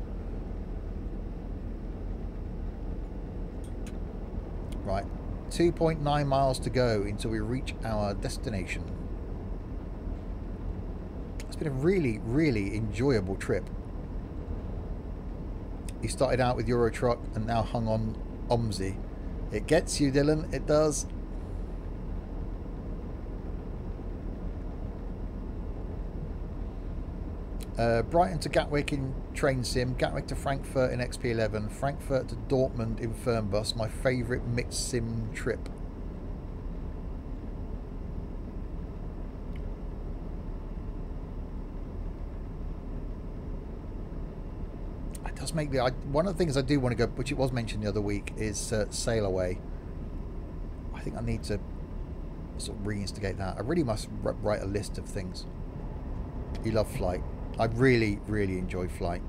Right, 2.9 miles to go until we reach our destination. It's been a really, really enjoyable trip. You started out with Euro Truck and now hung on OMSI. It gets you, Dylan, it does. Brighton to Gatwick in train sim, Gatwick to Frankfurt in XP11, Frankfurt to Dortmund in Fernbus, my favourite mixed sim trip. It does make me, one of the things I do want to go, which it was mentioned the other week, is Sail Away. I think I need to sort of reinstigate that. I really must write a list of things. You love flight. I really, really enjoy flight.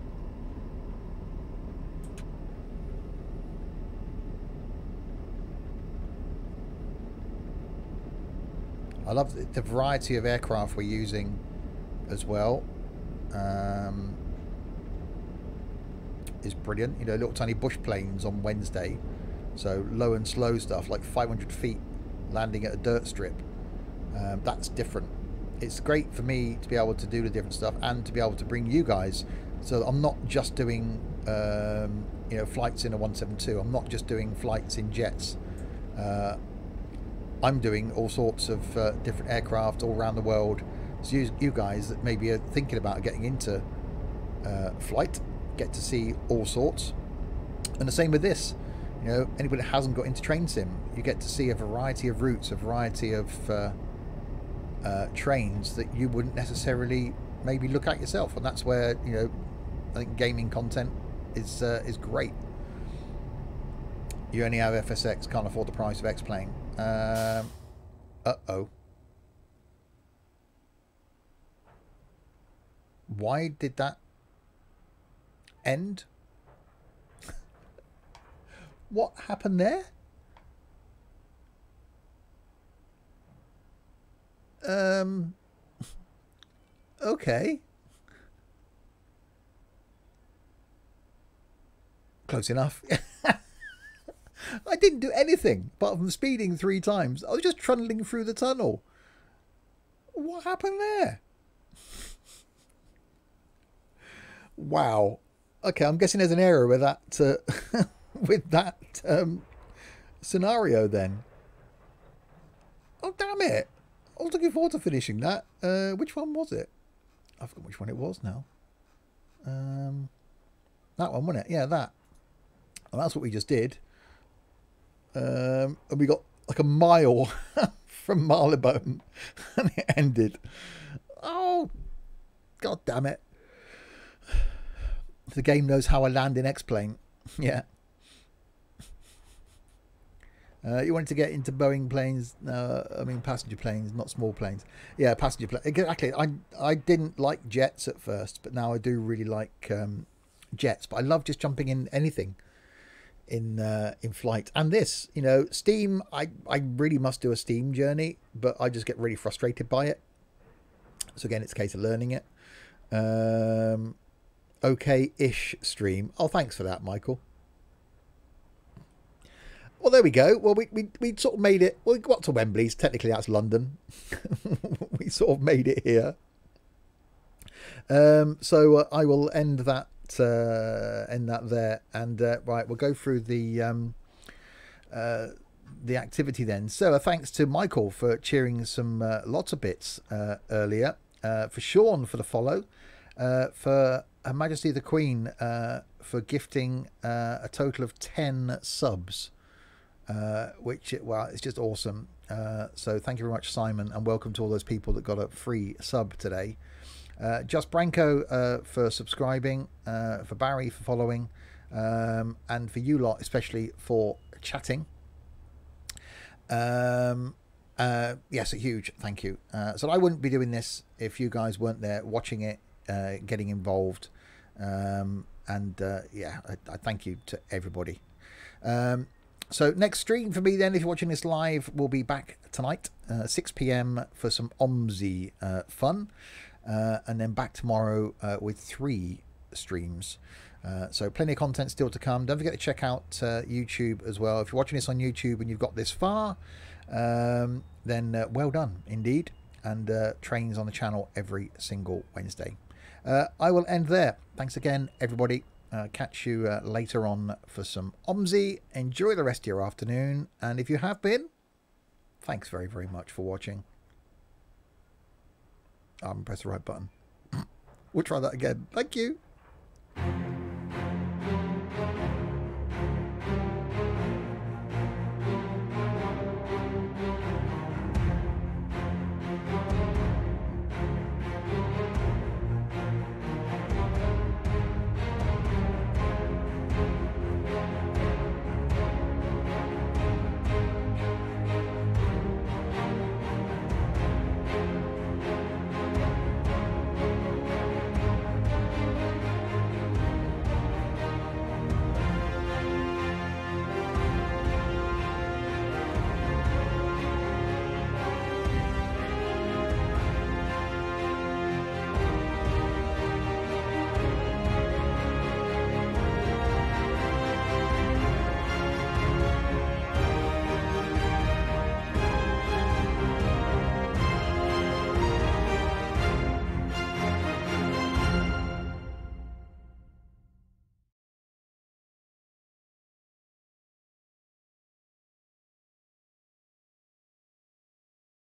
I love the variety of aircraft we're using as well. Is brilliant. You know, little tiny bush planes on Wednesday. So low and slow stuff, like 500 feet landing at a dirt strip. That's different. It's great for me to be able to do the different stuff and to be able to bring you guys. So I'm not just doing you know, flights in a 172. I'm not just doing flights in jets. I'm doing all sorts of different aircraft all around the world. So you guys that maybe are thinking about getting into flight get to see all sorts. And the same with this. You know, anybody that hasn't got into train sim, you get to see a variety of routes, a variety of trains that you wouldn't necessarily maybe look at yourself, and that's where, you know, I think gaming content is great. You only have FSX, can't afford the price of X-Plane. Uh-oh. Why did that end? What happened there? Okay. Close enough. I didn't do anything apart from speeding 3 times. I was just trundling through the tunnel. What happened there? Wow. Okay, I'm guessing there's an error with that with that scenario then. Oh, damn it. I was looking forward to finishing that. Which one was it? I forgot which one it was now. That one, wasn't it? Yeah, that. And that's what we just did. And we got like a mile from Marylebone and it ended. Oh, God damn it. The game knows how I land in X-Plane. Yeah. You wanted to get into Boeing planes, I mean passenger planes, not small planes. Yeah, passenger planes. Exactly. I didn't like jets at first, but now I do really like jets, but I love just jumping in anything in flight. And this, you know, Steam, I really must do a Steam journey, but I just get really frustrated by it. So again, it's a case of learning it. Okay-ish stream. Oh, thanks for that, Michael. Well, there we go. Well, we sort of made it. Well, we got to Wembley's. Technically, that's London. We sort of made it here. So I will end that there, and right, we'll go through the activity then. So thanks to Michael for cheering some lots of bits earlier, for Sean for the follow, for Her Majesty the Queen for gifting a total of 10 subs, which, well, it's just awesome. So thank you very much, Simon, and welcome to all those people that got a free sub today. Just Branko for subscribing, for Barry for following, and for you lot especially for chatting. Yes, a huge thank you. So I wouldn't be doing this if you guys weren't there watching it, getting involved, and yeah, I thank you to everybody. So next stream for me then, if you're watching this live, will be back tonight, 6 p.m. for some OMSI fun. And then back tomorrow with 3 streams. So plenty of content still to come. Don't forget to check out YouTube as well. If you're watching this on YouTube and you've got this far, then well done indeed. And trains on the channel every single Wednesday. I will end there. Thanks again, everybody. Catch you later on for some OMSI. Enjoy the rest of your afternoon. And if you have been, thanks very, very much for watching. I'm going to press the right button. We'll try that again. Thank you.